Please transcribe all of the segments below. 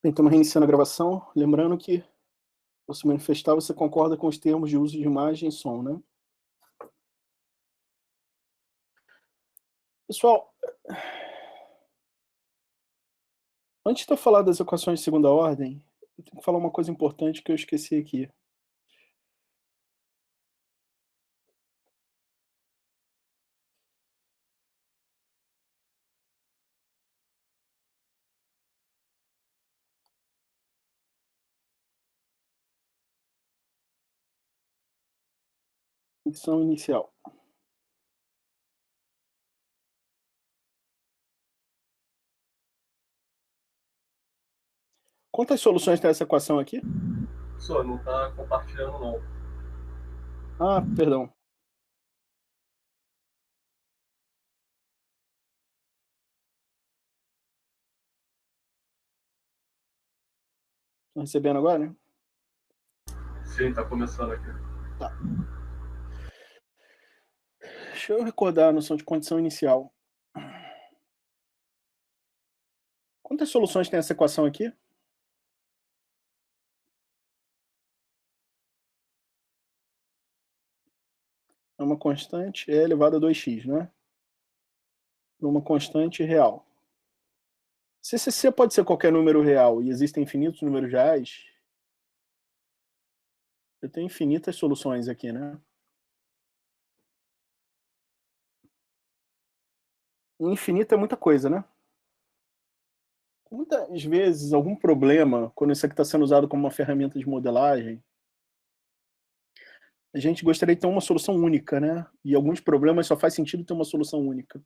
Bem, estamos reiniciando a gravação. Lembrando que, ao se manifestar, você concorda com os termos de uso de imagem e som, né? Pessoal, antes de eu falar das equações de segunda ordem, eu tenho que falar uma coisa importante que eu esqueci aqui. Função inicial. Quantas soluções tem essa equação aqui? Professor, não está compartilhando não. Ah, perdão. Estou recebendo agora, né? Sim, está começando aqui. Tá. Deixa eu recordar a noção de condição inicial. Quantas soluções tem essa equação aqui? É uma constante e elevado a 2x, né? É uma constante real. Se C pode ser qualquer número real e existem infinitos números reais, eu tenho infinitas soluções aqui, né? Infinito é muita coisa, né? Muitas vezes, algum problema, quando isso aqui está sendo usado como uma ferramenta de modelagem, a gente gostaria de ter uma solução única, né? E alguns problemas só faz sentido ter uma solução única.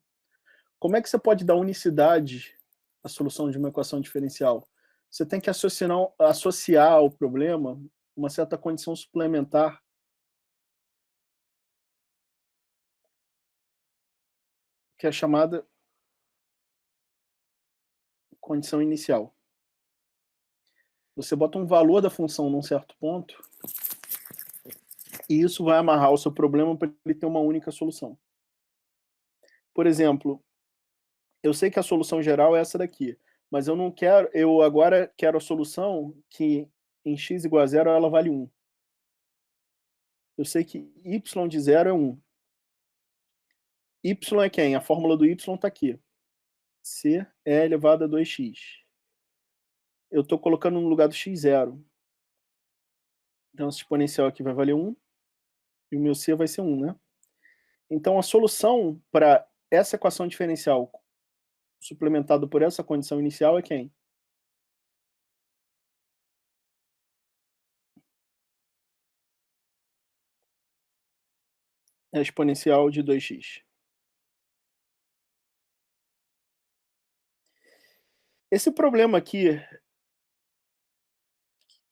Como é que você pode dar unicidade à solução de uma equação diferencial? Você tem que associar ao problema uma certa condição suplementar, que é chamada condição inicial. Você bota um valor da função num certo ponto, e isso vai amarrar o seu problema para ele ter uma única solução. Por exemplo, eu sei que a solução geral é essa daqui, mas eu agora quero a solução que em x igual a zero ela vale 1. Eu sei que y de zero é 1. Y é quem? A fórmula do y está aqui. C é elevado a 2x. Eu estou colocando no lugar do x zero. Então esse exponencial aqui vai valer 1 e o meu c vai ser 1, né? Então a solução para essa equação diferencial suplementada por essa condição inicial é quem? É a exponencial de 2x. Esse problema aqui,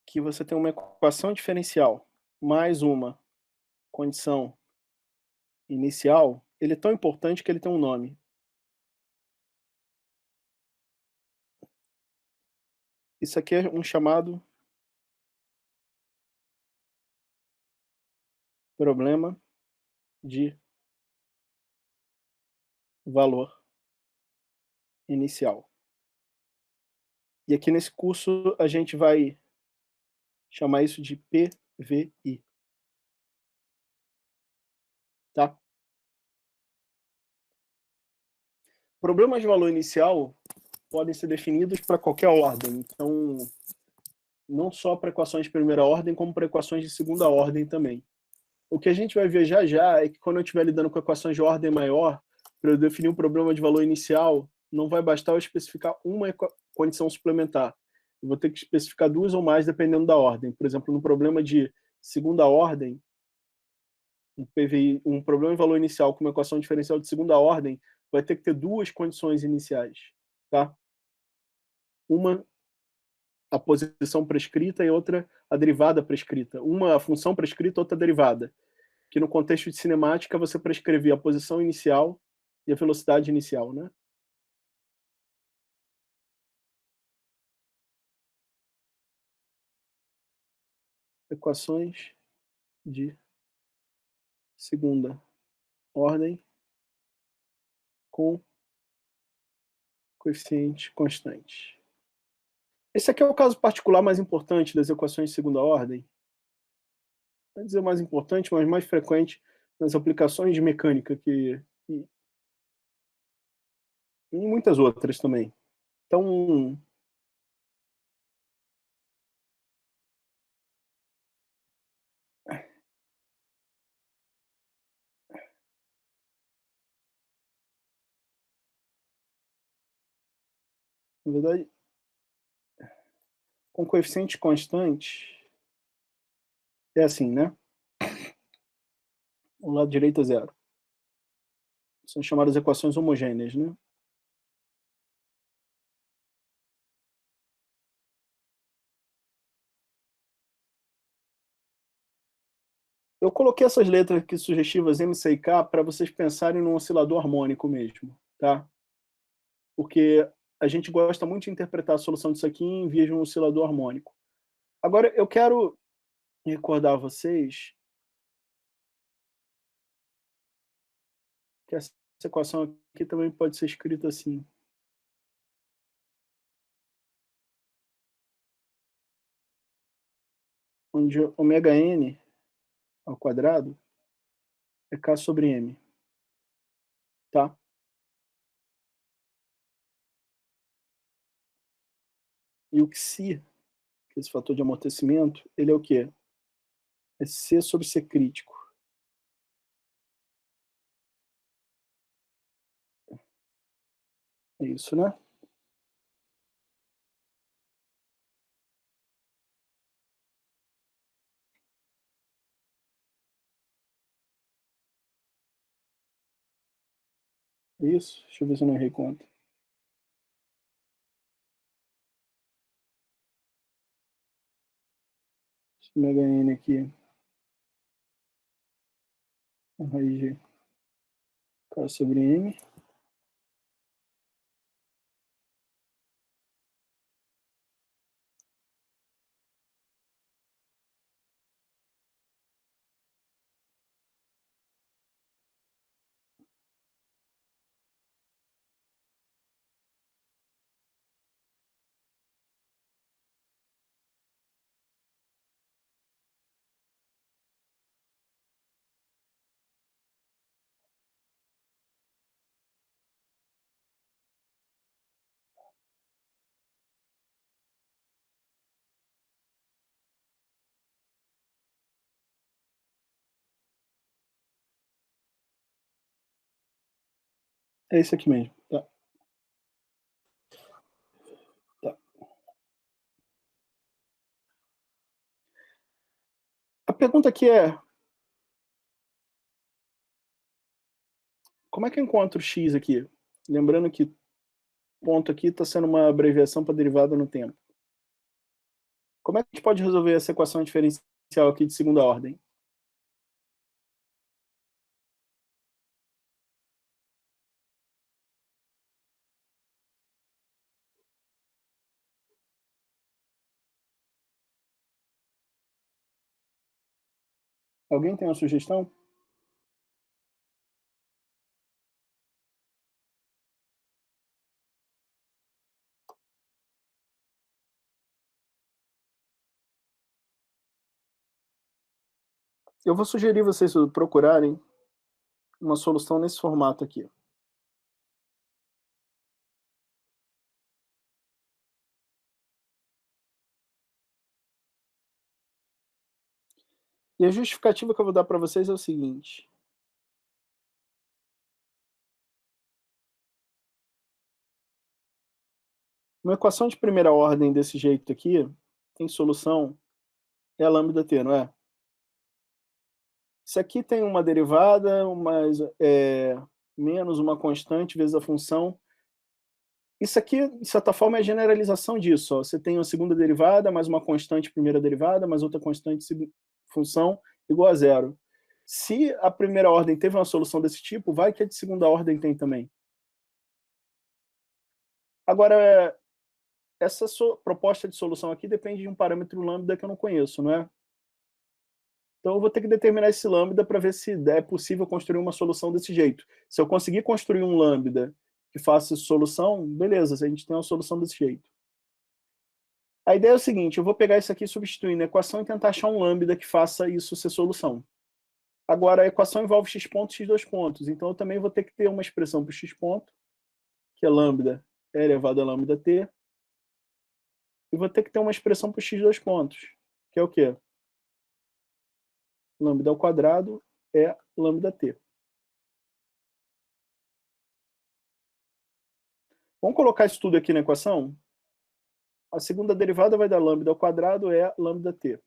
que você tem uma equação diferencial mais uma condição inicial, ele é tão importante que ele tem um nome. Isso aqui é um chamado problema de valor inicial. E aqui nesse curso a gente vai chamar isso de PVI, tá? Problemas de valor inicial podem ser definidos para qualquer ordem, então não só para equações de primeira ordem, como para equações de segunda ordem também. O que a gente vai ver já já é que quando eu estiver lidando com equações de ordem maior, para eu definir um problema de valor inicial, não vai bastar eu especificar uma condição suplementar. Eu vou ter que especificar duas ou mais dependendo da ordem. Por exemplo, no problema de segunda ordem, um PVI, um problema de valor inicial com uma equação diferencial de segunda ordem, vai ter que ter duas condições iniciais, tá? Uma a posição prescrita e outra a derivada prescrita. Uma a função prescrita, outra a derivada. Que no contexto de cinemática você prescrevia a posição inicial e a velocidade inicial, né? Equações de segunda ordem com coeficiente constante. Esse aqui é o caso particular mais importante das equações de segunda ordem. Não dizer mais importante, mas mais frequente nas aplicações de mecânica e em muitas outras também. Então, na verdade, com coeficiente constante, é assim, né? O lado direito é zero. São chamadas equações homogêneas, né? Eu coloquei essas letras aqui sugestivas M, C e K para vocês pensarem num oscilador harmônico mesmo, tá? Porque a gente gosta muito de interpretar a solução disso aqui em vias de um oscilador harmônico. Agora, eu quero recordar a vocês que essa equação aqui também pode ser escrita assim. Onde ômega n ao quadrado é K sobre M, tá? E o Xi, que é esse fator de amortecimento, ele é o quê? É C sobre C crítico. É isso, né? É isso? Deixa eu ver se eu não errei conta. Esse ômega n aqui, a raiz de K sobre M. É esse aqui mesmo, tá? Tá. A pergunta aqui é, como é que eu encontro x aqui? Lembrando que ponto aqui está sendo uma abreviação para derivada no tempo. Como é que a gente pode resolver essa equação diferencial aqui de segunda ordem? Alguém tem uma sugestão? Eu vou sugerir vocês procurarem uma solução nesse formato aqui. E a justificativa que eu vou dar para vocês é o seguinte. Uma equação de primeira ordem desse jeito aqui tem solução, é a lambda t, não é? Isso aqui tem uma derivada, menos uma constante vezes a função. Isso aqui, de certa forma, é a generalização disso. Ó. Você tem uma segunda derivada, mais uma constante primeira derivada, mais outra constante função igual a zero. Se a primeira ordem teve uma solução desse tipo, vai que a de segunda ordem tem também. Agora, essa proposta de solução aqui depende de um parâmetro lambda que eu não conheço, não é? Então eu vou ter que determinar esse lambda para ver se é possível construir uma solução desse jeito. Se eu conseguir construir um lambda que faça solução, beleza, a gente tem uma solução desse jeito. A ideia é o seguinte, eu vou pegar isso aqui, substituir na equação e tentar achar um lambda que faça isso ser solução. Agora, a equação envolve x pontos e x2 pontos, então eu também vou ter que ter uma expressão para o x ponto, que é lambda é elevado a lambda t, e vou ter que ter uma expressão para o x2 pontos, que é o quê? Lambda ao quadrado é lambda t. Vamos colocar isso tudo aqui na equação? A segunda derivada vai dar lambda ao quadrado é lambda t.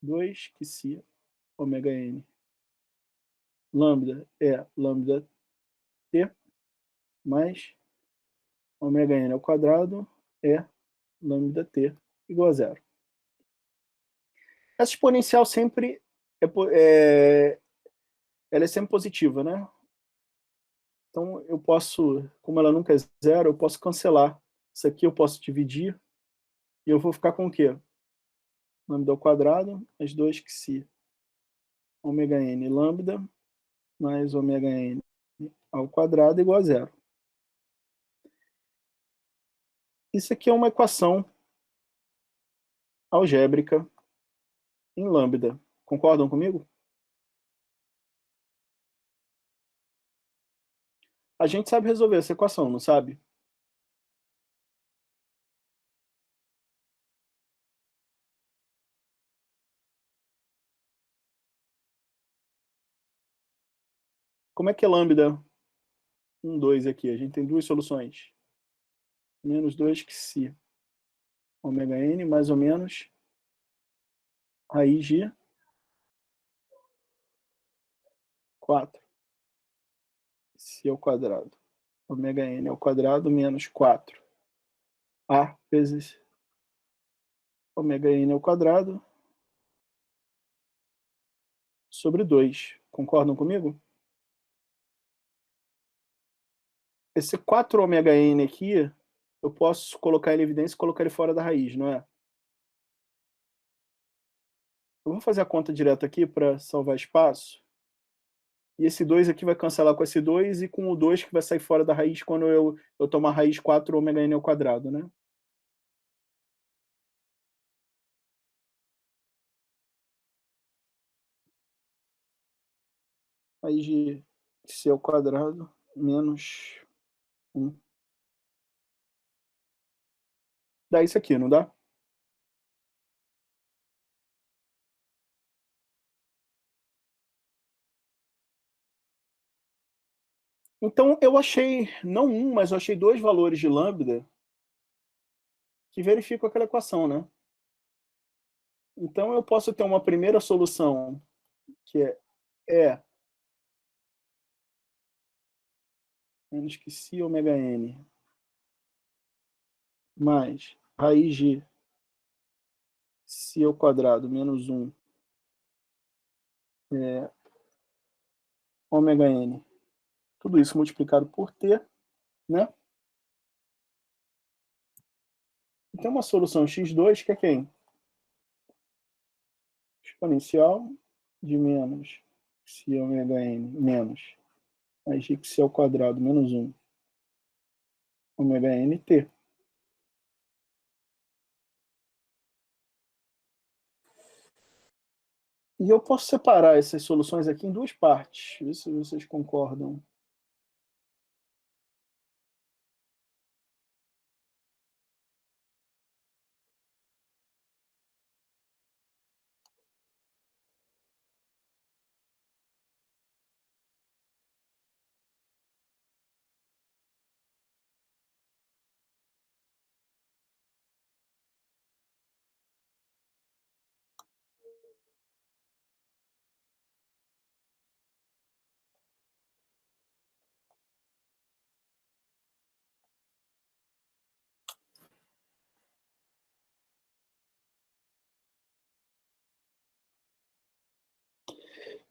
2 que se ômega n. Lambda é lambda t mais ômega n ao quadrado é lambda t igual a zero. Essa exponencial sempre ela é sempre positiva, né? Então eu posso, como ela nunca é zero, eu posso cancelar. Isso aqui eu posso dividir e eu vou ficar com o quê? Lambda ao quadrado mais 2 que se ômega n lambda mais ômega n ao quadrado igual a zero. Isso aqui é uma equação algébrica em lambda. Concordam comigo? A gente sabe resolver essa equação, não sabe? Como é que é lambda 1, 2 aqui? A gente tem duas soluções. Menos 2 que se ômega n mais ou menos raiz de 4 se ao quadrado. Ômega n ao quadrado menos 4 a vezes ômega n ao quadrado sobre 2. Concordam comigo? Esse 4 ômega n aqui, eu posso colocar ele em evidência e colocar ele fora da raiz, não é? Eu vou fazer a conta direta aqui para salvar espaço. E esse 2 aqui vai cancelar com esse 2 e com o 2 que vai sair fora da raiz quando eu tomar raiz 4 ômega n ao quadrado, né? Raiz de c ao quadrado menos 1. Dá isso aqui, não dá? Então eu achei, não um, mas eu achei dois valores de lambda que verificam aquela equação, né? Então eu posso ter uma primeira solução que é menos que si ômega n mais raiz de si ao quadrado menos 1 ômega n. Tudo isso multiplicado por t, né? E tem uma solução x2 que é quem? Exponencial de menos si ômega n menos raiz de si ao quadrado menos 1 ômega n t. E eu posso separar essas soluções aqui em duas partes. Ver se vocês concordam.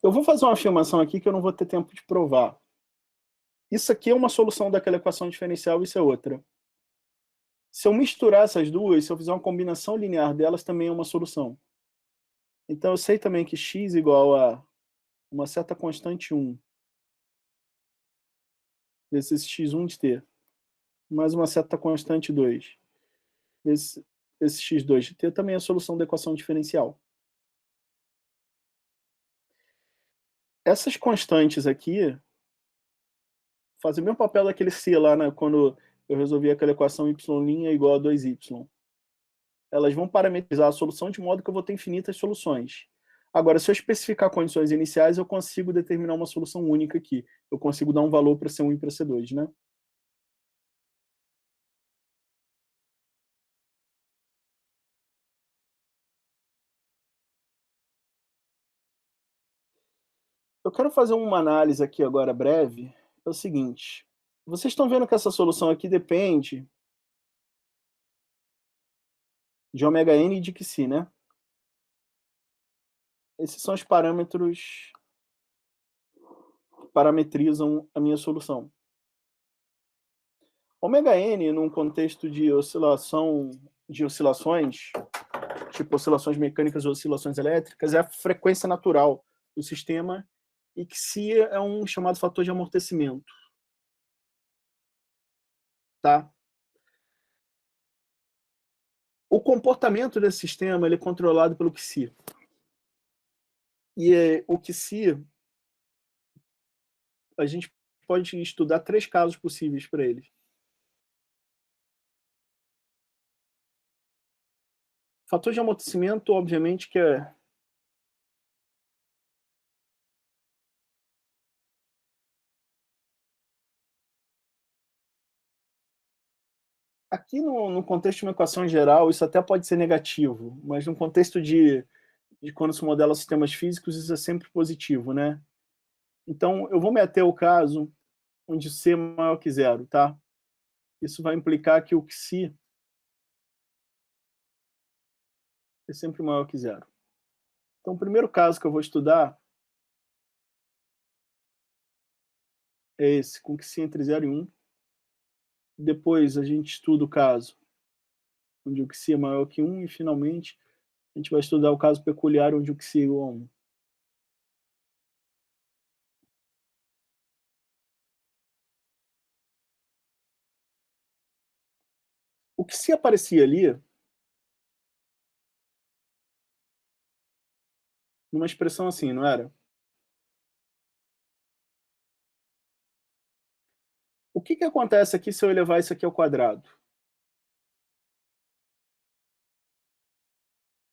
Eu vou fazer uma afirmação aqui que eu não vou ter tempo de provar. Isso aqui é uma solução daquela equação diferencial, isso é outra. Se eu misturar essas duas, se eu fizer uma combinação linear delas, também é uma solução. Então eu sei também que x igual a uma certa constante 1 vezes x1 de t, mais uma certa constante 2 esse x2 de t também é a solução da equação diferencial. Essas constantes aqui fazem o mesmo papel daquele C lá, né, quando eu resolvi aquela equação y' é igual a 2y. Elas vão parametrizar a solução de modo que eu vou ter infinitas soluções. Agora, se eu especificar condições iniciais, eu consigo determinar uma solução única aqui. Eu consigo dar um valor para C1 e para C2, né? Eu quero fazer uma análise aqui agora breve. É o seguinte, vocês estão vendo que essa solução aqui depende de ωn e de xi, né? Esses são os parâmetros que parametrizam a minha solução. ωn, num contexto de oscilações, tipo oscilações mecânicas ou oscilações elétricas, é a frequência natural do sistema, e xi é um chamado fator de amortecimento. Tá? O comportamento desse sistema ele é controlado pelo xi. E o xi, a gente pode estudar 3 casos possíveis para ele. Fator de amortecimento, obviamente, que é aqui no contexto de uma equação geral, isso até pode ser negativo, mas no contexto de quando se modela sistemas físicos, isso é sempre positivo, né? Então, eu vou meter o caso onde C é maior que zero, tá? Isso vai implicar que o xi é sempre maior que zero. Então, o primeiro caso que eu vou estudar é esse, com xi entre 0 e 1. Depois a gente estuda o caso onde o xi é maior que 1 e, finalmente, a gente vai estudar o caso peculiar onde o xi é igual a 1. O xi aparecia ali numa expressão assim, não era? O que acontece aqui se eu elevar isso aqui ao quadrado?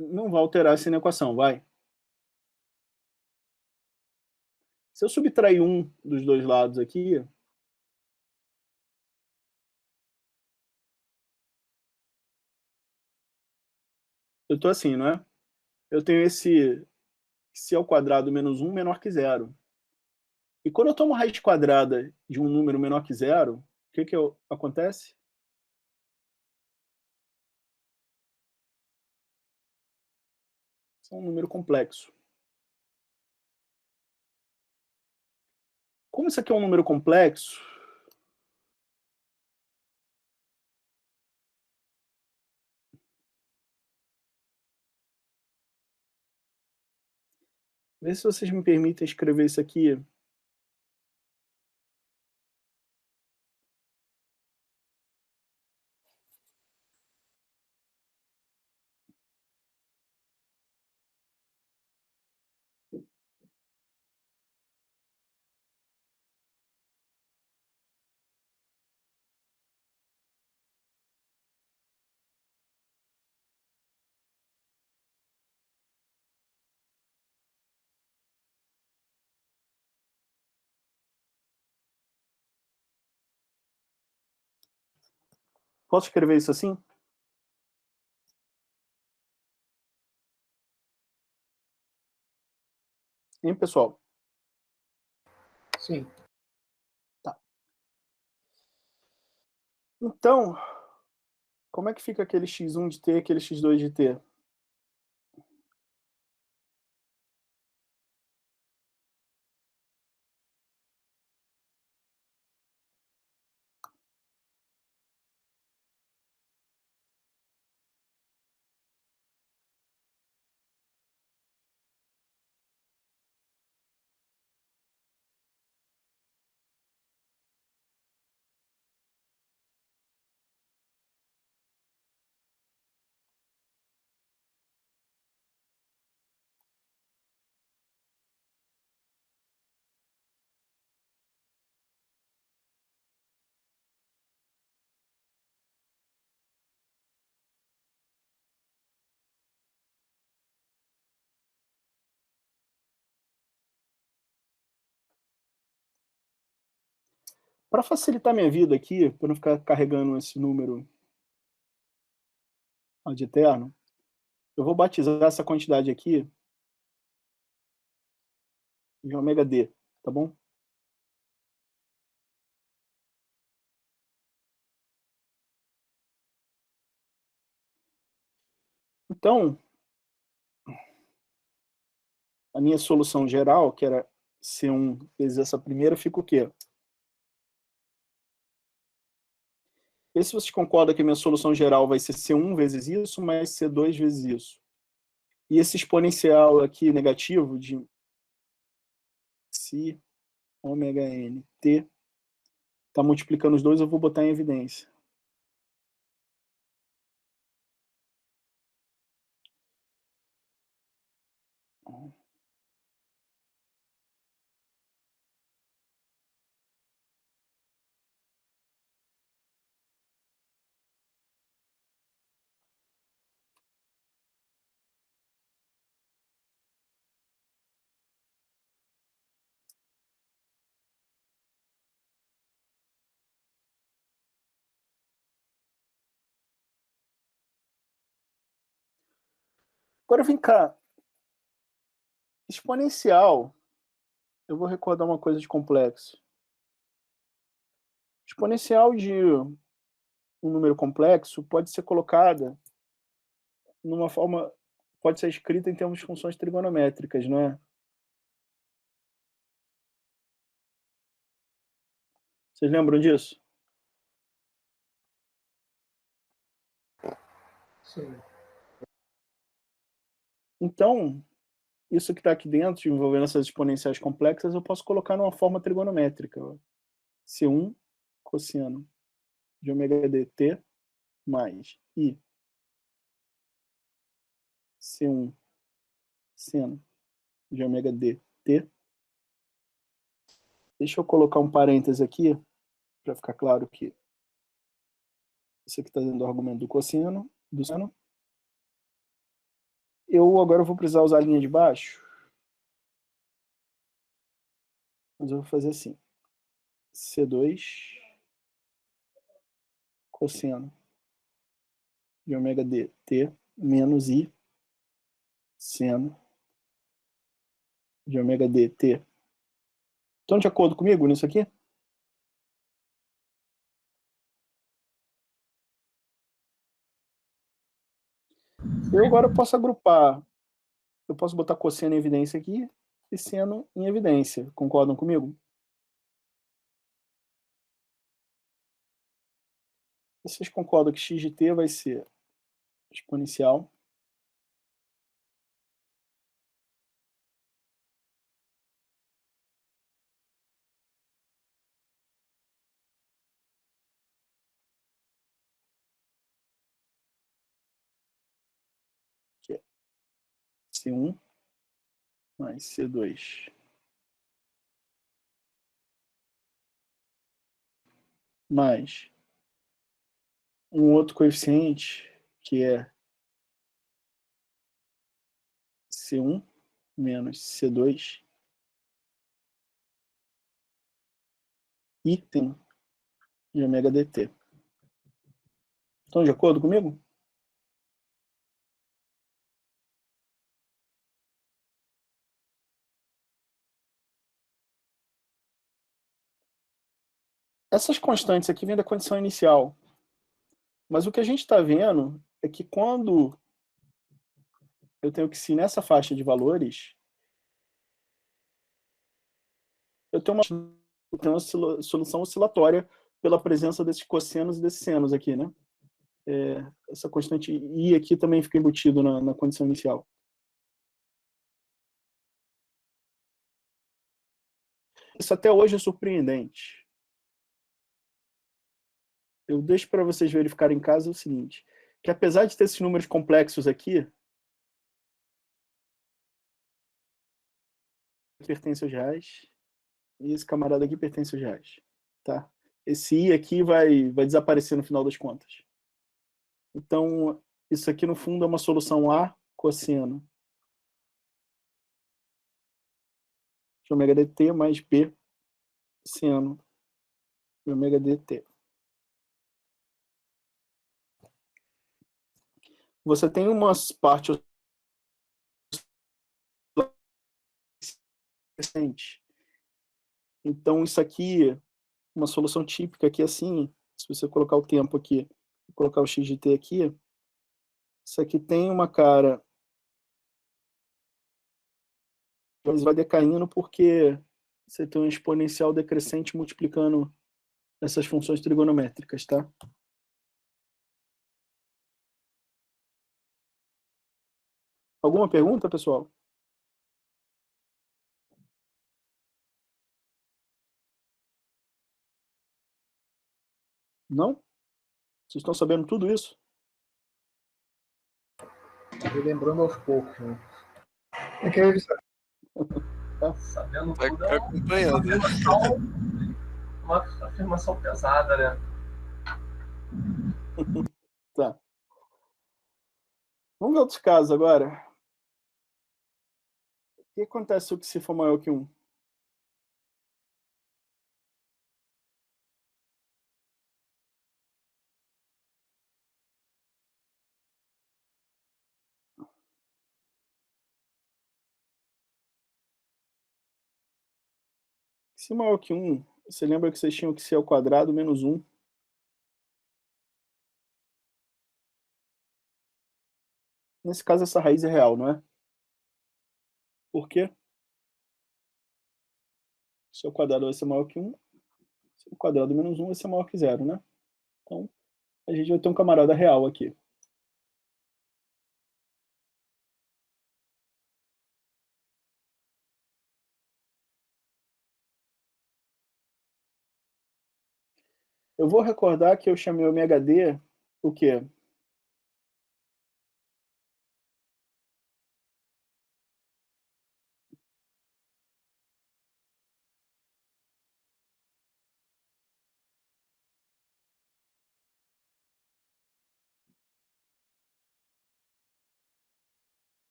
Não vai alterar essa equação, vai? Se eu subtrair um dos dois lados aqui, eu estou assim, não é? Eu tenho esse xi ao quadrado menos 1 menor que zero. E quando eu tomo raiz quadrada de um número menor que zero, o que acontece? Isso é um número complexo. Como isso aqui é um número complexo, vê se vocês me permitem escrever isso aqui. Posso escrever isso assim? Hein, pessoal? Sim. Tá. Então, como é que fica aquele x1 de t e aquele x2 de t? Para facilitar minha vida aqui, para não ficar carregando esse número ad eterno, eu vou batizar essa quantidade aqui de ômega D, tá bom? Então, a minha solução geral, que era C1 vezes essa primeira, fica o quê? Vê se você concorda que a minha solução geral vai ser C1 vezes isso, mais C2 vezes isso. E esse exponencial aqui negativo de si ômega n t está multiplicando os dois, eu vou botar em evidência. Agora vem cá. Exponencial, eu vou recordar uma coisa de complexo. Exponencial de um número complexo pode ser colocada numa forma, pode ser escrita em termos de funções trigonométricas, não é? Vocês lembram disso? Sim. Então, isso que está aqui dentro, envolvendo essas exponenciais complexas, eu posso colocar numa forma trigonométrica. C1 cosseno de ômega dt mais I C1 seno de ômega dt. Deixa eu colocar um parêntese aqui, para ficar claro que isso aqui está dentro do argumento do cosseno, do seno. Eu agora vou precisar usar a linha de baixo, mas eu vou fazer assim. C2 cosseno de ômega dt menos I seno de ômega dt. Estão de acordo comigo nisso aqui? Eu agora posso agrupar, eu posso botar cosseno em evidência aqui e seno em evidência. Concordam comigo? Vocês concordam que x de t vai ser exponencial que é C1 mais C2 mais um outro coeficiente que é C1 menos C2 item de ômega dt. Estão de acordo comigo? Essas constantes aqui vêm da condição inicial. Mas o que a gente está vendo é que quando eu tenho que se nessa faixa de valores, eu tenho uma solução oscilatória pela presença desses cossenos e desses senos aqui, né? Essa constante I aqui também fica embutido na condição inicial. Isso até hoje é surpreendente. Eu deixo para vocês verificarem em casa o seguinte, que apesar de ter esses números complexos aqui, pertence aos reais, e esse camarada aqui pertence aos reais. Tá? Esse I aqui vai desaparecer no final das contas. Então, isso aqui no fundo é uma solução A cosseno de ômega dt mais B seno e ômega dt. Você tem umas partes recentes. Então, isso aqui, uma solução típica aqui assim, se você colocar o tempo aqui, colocar o x de t aqui, isso aqui tem uma cara, mas vai decaindo porque você tem um exponencial decrescente multiplicando essas funções trigonométricas, tá? Alguma pergunta, pessoal? Não? Vocês estão sabendo tudo isso? Estou lembrando aos poucos, né? Tem que revisar. Sabendo Vai tudo é acompanhando. uma afirmação pesada, né? Tá. Vamos ver outros casos agora. O que acontece se o psi for maior que 1? Psi maior que 1, você lembra que vocês tinham que ser ao quadrado menos 1? Nesse caso, essa raiz é real, não é? Por quê? Se o quadrado vai ser maior que 1, se o quadrado menos 1 vai ser maior que 0, né? Então, a gente vai ter um camarada real aqui. Eu vou recordar que eu chamei o MHD o quê?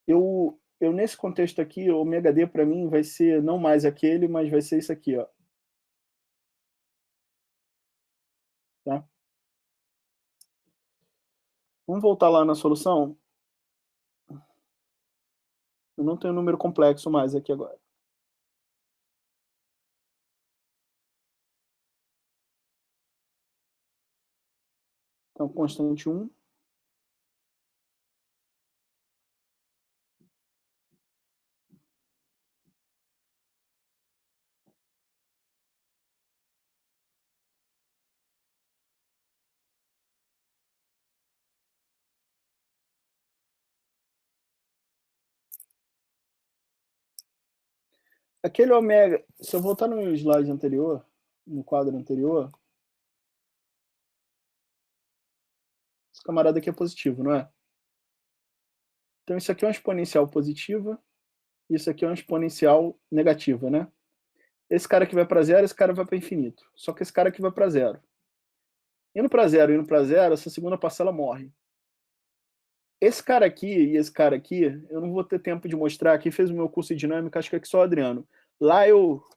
Eu nesse contexto aqui, o MHD para mim vai ser não mais aquele, mas vai ser isso aqui, ó. Tá? Vamos voltar lá na solução? Eu não tenho número complexo mais aqui agora. Então, constante 1. Aquele ômega, se eu voltar no slide anterior, no quadro anterior, esse camarada aqui é positivo, não é? Então, isso aqui é uma exponencial positiva, isso aqui é uma exponencial negativa, né? Esse cara aqui vai para zero, esse cara vai para infinito. Só que esse cara aqui vai para zero. Indo para zero, essa segunda parcela morre. Esse cara aqui e esse cara aqui, eu não vou ter tempo de mostrar. Quem fez o meu curso de dinâmica, acho que é só o Adriano. Lá eu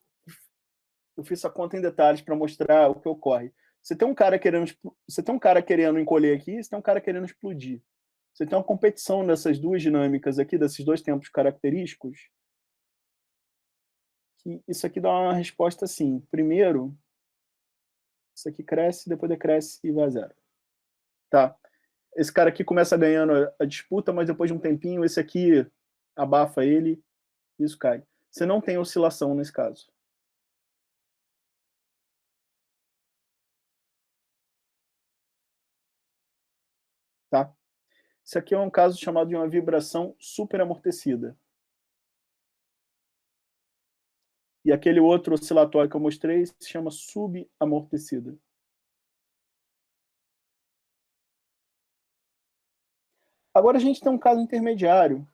fiz a conta em detalhes para mostrar o que ocorre. Você tem um cara querendo encolher aqui, você tem um cara querendo explodir. Você tem uma competição dessas duas dinâmicas aqui, desses dois tempos característicos, que isso aqui dá uma resposta assim. Primeiro, isso aqui cresce, depois decresce e vai a zero. Tá? Esse cara aqui começa ganhando a disputa, mas depois de um tempinho, esse aqui abafa ele e isso cai. Você não tem oscilação nesse caso. Tá? Isso aqui é um caso chamado de uma vibração superamortecida. E aquele outro oscilatório que eu mostrei se chama subamortecida. Agora a gente tem um caso intermediário,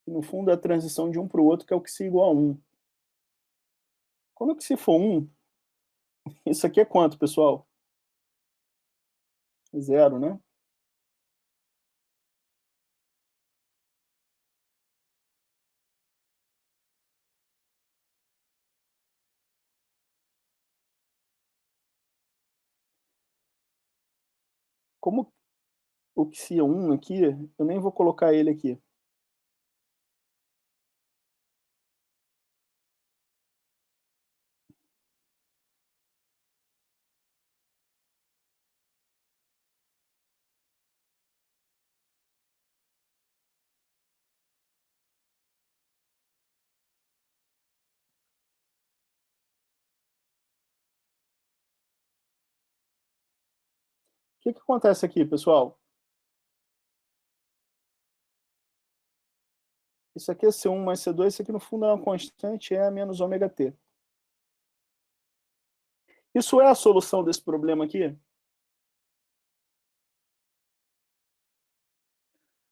que no fundo é a transição de um para o outro, que é o que se igual a 1. Quando o que se for 1, isso aqui é quanto, pessoal? Zero, né? Como o Xi1 aqui, eu nem vou colocar ele aqui. O que acontece aqui, pessoal? Isso aqui é C1 mais C2, isso aqui no fundo é uma constante, é menos ômega t. Isso é a solução desse problema aqui?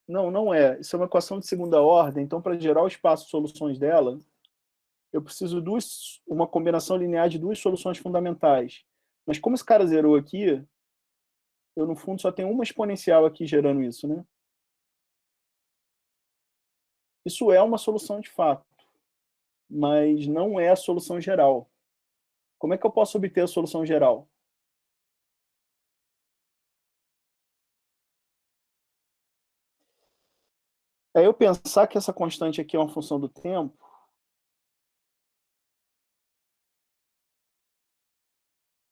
Não, não é. Isso é uma equação de segunda ordem, então para gerar o espaço de soluções dela, eu preciso de uma combinação linear de duas soluções fundamentais. Mas como esse cara zerou aqui, eu no fundo só tenho uma exponencial aqui gerando isso, né? Isso é uma solução de fato, mas não é a solução geral. Como é que eu posso obter a solução geral? É eu pensar que essa constante aqui é uma função do tempo.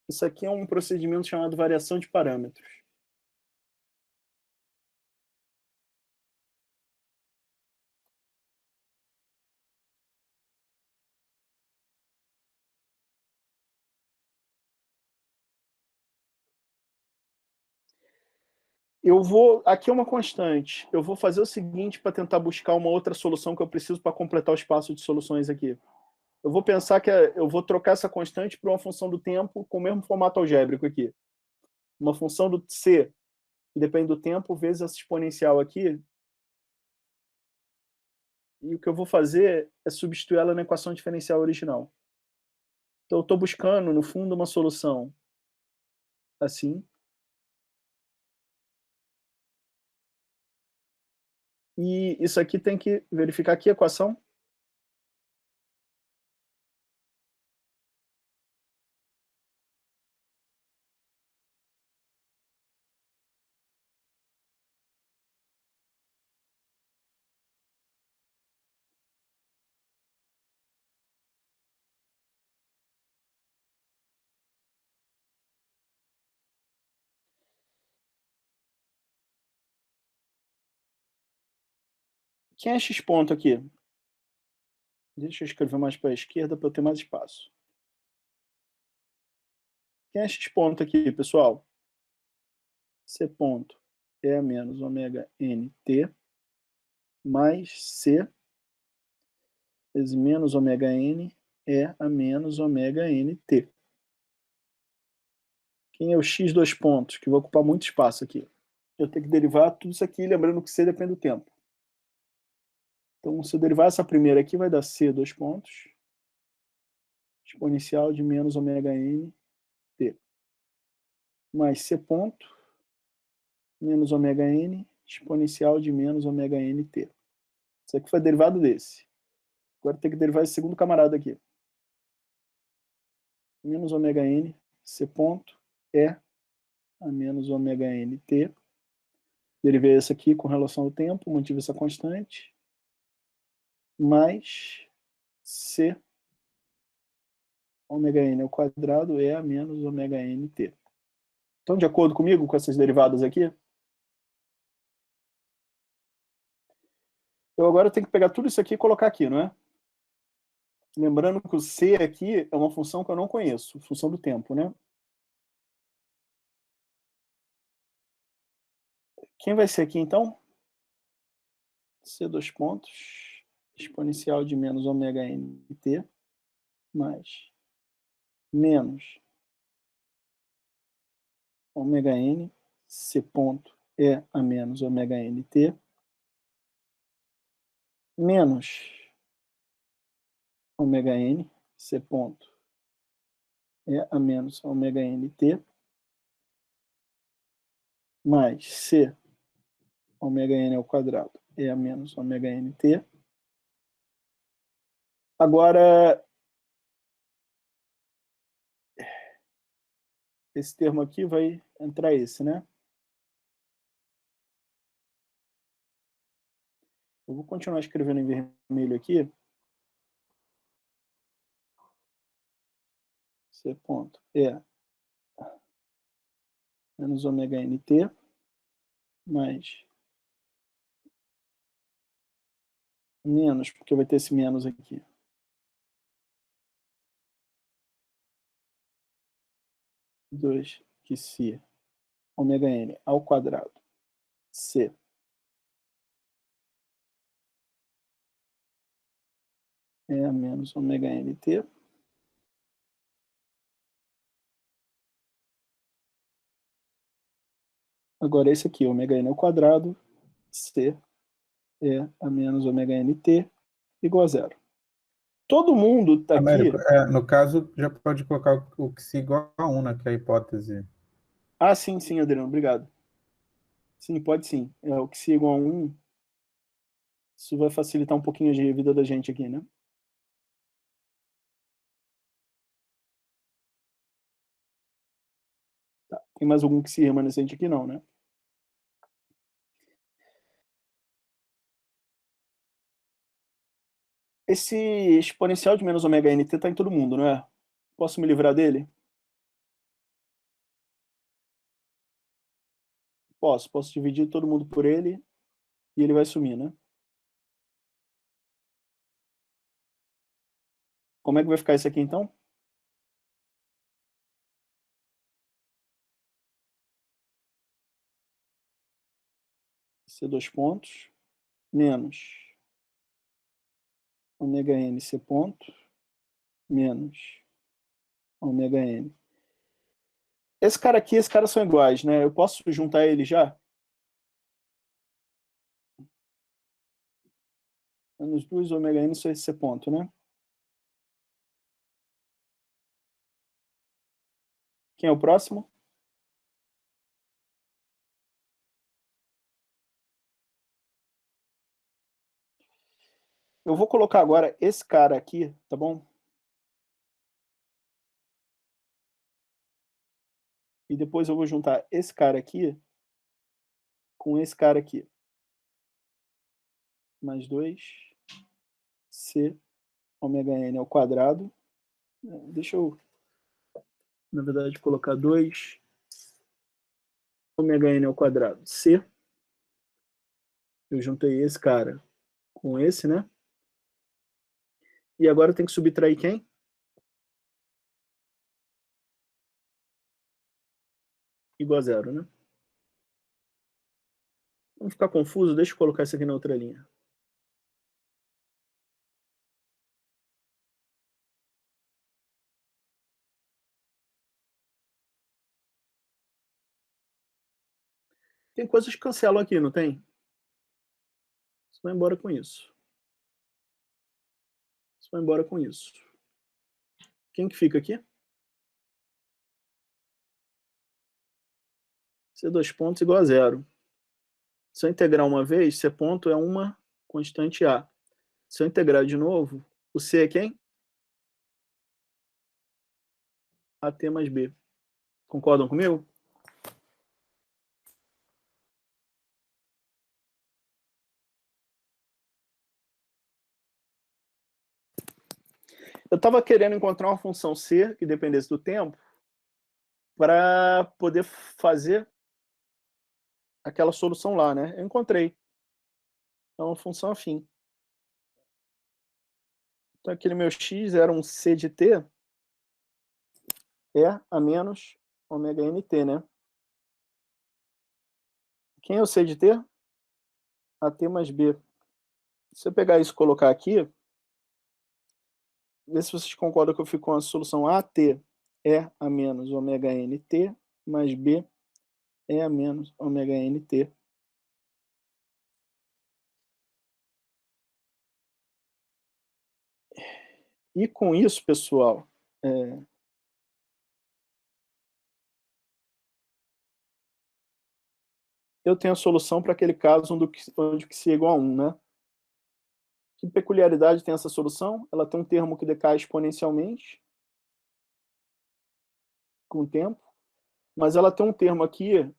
Isso aqui é um procedimento chamado variação de parâmetros. Aqui é uma constante. Eu vou fazer o seguinte para tentar buscar uma outra solução que eu preciso para completar o espaço de soluções aqui. Eu vou pensar que eu vou trocar essa constante por uma função do tempo com o mesmo formato algébrico aqui. Uma função do c, que depende do tempo, vezes essa exponencial aqui. E o que eu vou fazer é substituir ela na equação diferencial original. Então eu estou buscando, no fundo, uma solução assim. E isso aqui tem que verificar que equação? Quem é x ponto aqui? Deixa eu escrever mais para a esquerda para eu ter mais espaço. Quem é x ponto aqui, pessoal? C ponto é menos ômega nt mais C vezes menos ômega n é a menos ômega nt. Quem é o x dois pontos? Que vai ocupar muito espaço aqui. Eu tenho que derivar tudo isso aqui, lembrando que C depende do tempo. Então, se eu derivar essa primeira aqui, vai dar C dois pontos, exponencial de menos ômega n t, mais C ponto, menos ômega n, exponencial de menos ômega nt. Isso aqui foi derivado desse. Agora tem que derivar esse segundo camarada aqui. Menos ômega n, C ponto, é a menos ômega nt. Derivei essa aqui com relação ao tempo, mantive essa constante, mais C ômega n ao quadrado é a menos ômega nt. Estão de acordo comigo com essas derivadas aqui? Eu agora tenho que pegar tudo isso aqui e colocar aqui, não é? Lembrando que o C aqui é uma função que eu não conheço, função do tempo, né? Quem vai ser aqui, então? C dois pontos, exponencial de menos ômega nt, mais menos ômega n, C ponto é a menos ômega nt, menos ômega n, C ponto é a menos ômega nt, mais C ômega n ao quadrado é a menos ômega nt. Agora, esse termo aqui vai entrar esse, né? Eu vou continuar escrevendo em vermelho aqui. C ponto E menos ômega nt mais menos, porque vai ter esse menos aqui. Dois que se ômega n ao quadrado C é menos ômega nt agora esse aqui, ômega n ao quadrado C é a menos ômega nt igual a zero. Todo mundo está aqui... Américo, no caso, já pode colocar o que se igual a 1, né, que é a hipótese. Ah, sim, sim, Adriano, obrigado. Sim, pode sim. O que se igual a 1, isso vai facilitar um pouquinho a vida da gente aqui, né? Tá. Tem mais algum que se remanescente aqui? Não, né? Esse exponencial de menos ômega nt está em todo mundo, não é? Posso me livrar dele? Posso dividir todo mundo por ele e ele vai sumir, né? Como é que vai ficar isso aqui, então? C dois pontos, menos ômega n C ponto, menos ômega n. Esse cara aqui e esse cara são iguais, né? Eu posso juntar eles já? Menos 2 ômega n sobre C ponto, né? Quem é o próximo? Eu vou colocar agora esse cara aqui, tá bom? E depois eu vou juntar esse cara aqui com esse cara aqui. Mais 2 C ômega n ao quadrado. Deixa eu, na verdade, colocar 2 ômega n ao quadrado C. Eu juntei esse cara com esse, né? E agora eu tenho que subtrair quem? Igual a zero, né? Não ficar confuso, deixa eu colocar isso aqui na outra linha. Tem coisas que cancelam aqui, não tem? Você vai embora com isso. Você vai embora com isso. Quem que fica aqui? C dois pontos igual a zero. Se eu integrar uma vez, C ponto é uma constante A. Se eu integrar de novo, o C é quem? AT mais B. Concordam comigo? Eu estava querendo encontrar uma função C que dependesse do tempo para poder fazer aquela solução lá, né? Eu encontrei. É uma função afim. Então, aquele meu x era um C de t a menos ômega nt, né? Quem é o C de t? AT mais B. Se eu pegar isso e colocar aqui, vê se vocês concordam que eu fico com a solução AT a menos ômega nt mais B a menos ômega nt. E com isso, pessoal, eu tenho a solução para aquele caso onde o que é igual a 1, né? Que peculiaridade tem essa solução? Ela tem um termo que decai exponencialmente com o tempo, mas ela tem um termo aqui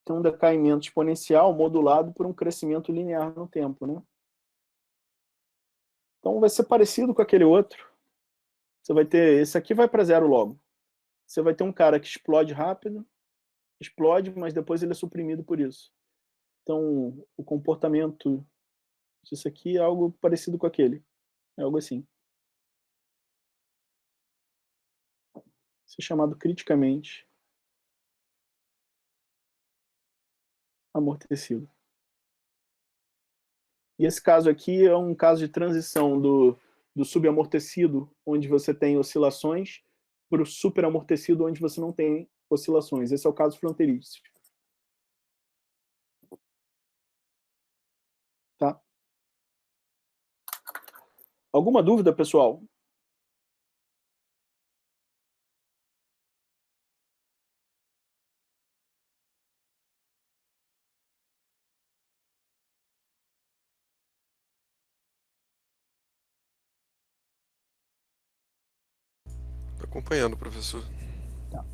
tem um decaimento exponencial modulado por um crescimento linear no tempo, né? Então vai ser parecido com aquele outro. Você vai ter, esse aqui vai para zero logo. Você vai ter um cara que explode rápido, explode, mas depois ele é suprimido por isso. Então, o comportamento disso aqui é algo parecido com aquele. É algo assim. Isso é chamado criticamente amortecido. E esse caso aqui é um caso de transição do subamortecido, onde você tem oscilações, para o superamortecido, onde você não tem oscilações. Esse é o caso fronteiriço. Tá? Alguma dúvida, pessoal? Tô acompanhando, professor. Tá.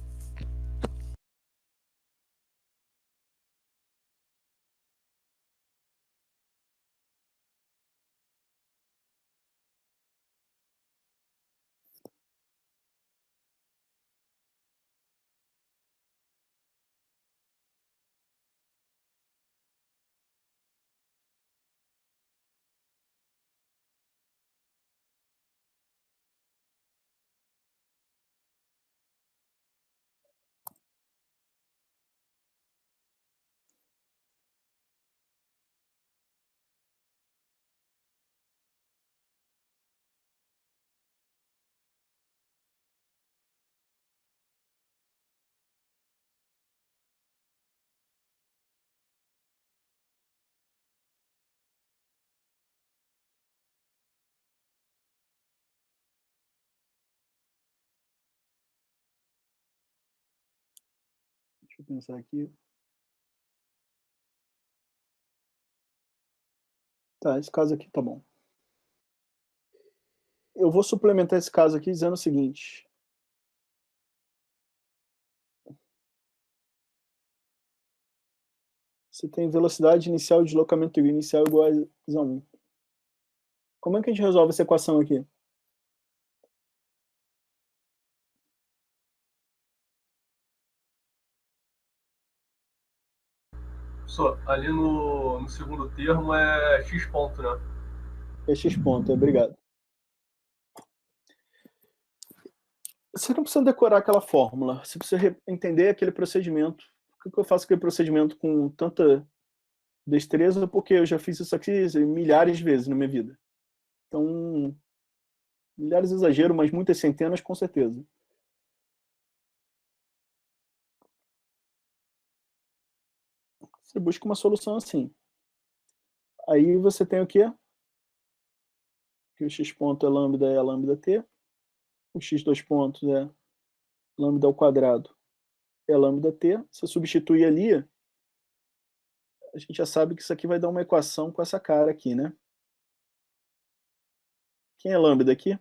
Deixa eu pensar aqui. Tá, esse caso aqui tá bom. Eu vou suplementar esse caso aqui dizendo o seguinte. Você tem velocidade inicial e deslocamento inicial igual a 1. Como é que a gente resolve essa equação aqui? Professor, ali no segundo termo é x ponto, né? É x ponto, obrigado. Você não precisa decorar aquela fórmula, você precisa entender aquele procedimento. Por que eu faço aquele procedimento com tanta destreza? Porque eu já fiz isso aqui milhares de vezes na minha vida. Então, milhares de exagero, mas muitas centenas com certeza. Você busca uma solução assim. Aí você tem o quê? Que o x ponto é a lambda t, o x dois pontos é lambda ao quadrado é lambda t. Você substitui ali, a gente já sabe que isso aqui vai dar uma equação com essa cara aqui, né? Quem é lambda aqui?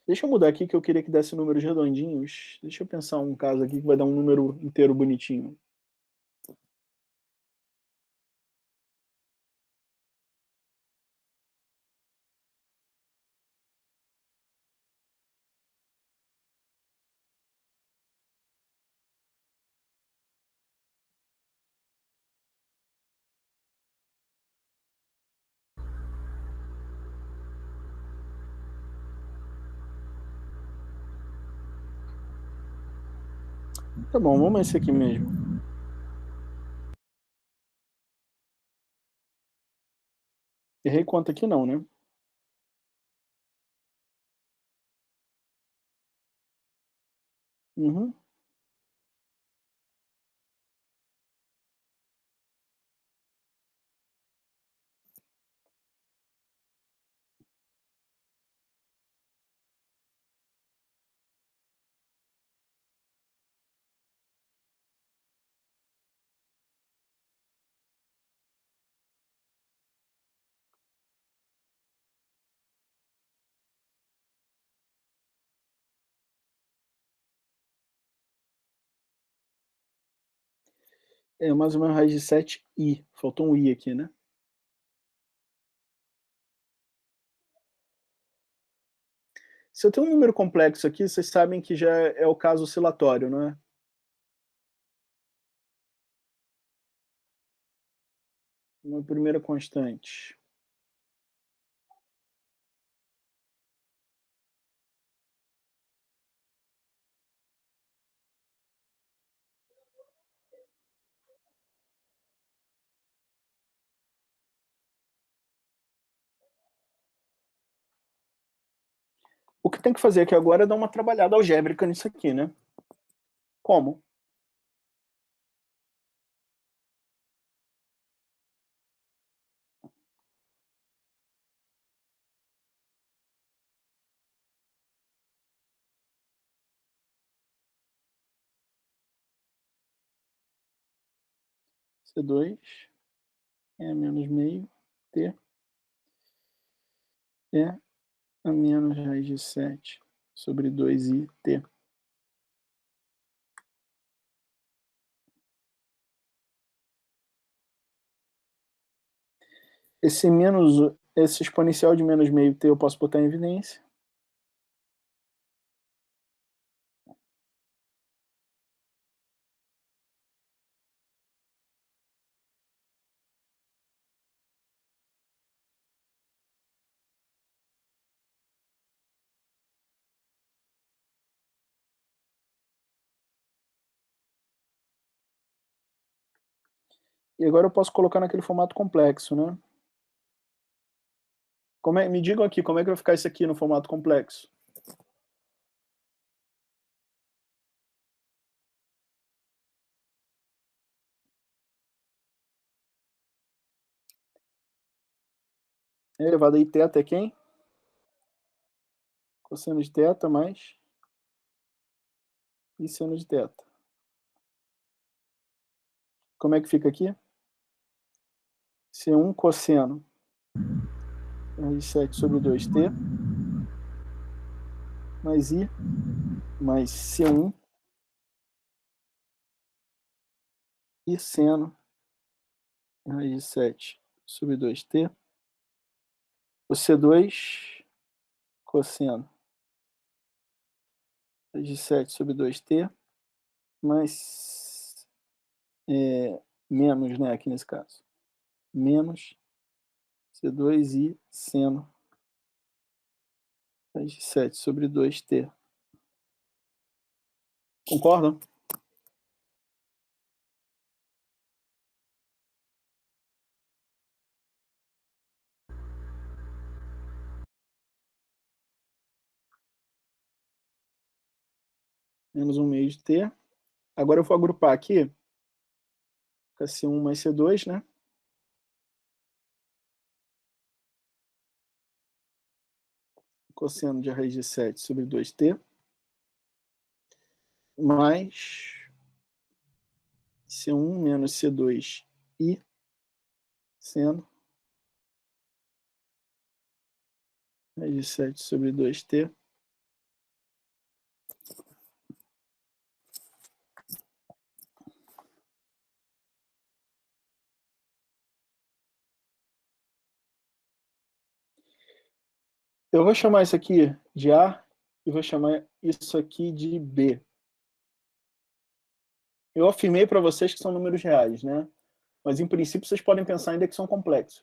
Deixa eu mudar aqui que eu queria que desse números redondinhos. Deixa eu pensar um caso aqui que vai dar um número inteiro bonitinho. Tá bom, vamos esse aqui mesmo. Errei conta aqui não, né? Uhum. É mais ou menos raiz de 7i. Faltou um i aqui, né? Se eu tenho um número complexo aqui, vocês sabem que já é o caso oscilatório, não é? Uma primeira constante. O que tem que fazer aqui agora é dar uma trabalhada algébrica nisso aqui, né? Como? C2 é menos meio T é a menos raiz de 7 sobre 2i T. Esse exponencial de menos meio T eu posso botar em evidência. E agora eu posso colocar naquele formato complexo, né? Me digam aqui, como é que vai ficar isso aqui no formato complexo? Elevado a i θ é quem? Cosseno de θ mais e seno de θ. Como é que fica aqui? C1 cosseno raiz de 7 sobre 2t mais i mais C1 e seno raiz de 7 sobre 2t. O C2 cosseno raiz de 7 sobre 2t mais menos, né, aqui nesse caso. Menos C2 e seno raiz de 7 sobre 2t. Concordam? Menos 1 meio de t. Agora eu vou agrupar aqui. Fica C1 mais C2, né? Cosseno de raiz de 7 sobre 2t. Mais C1 menos C2 e seno raiz de 7 sobre 2t. Eu vou chamar isso aqui de A e vou chamar isso aqui de B. Eu afirmei para vocês que são números reais, né? Mas, em princípio, vocês podem pensar ainda que são complexos.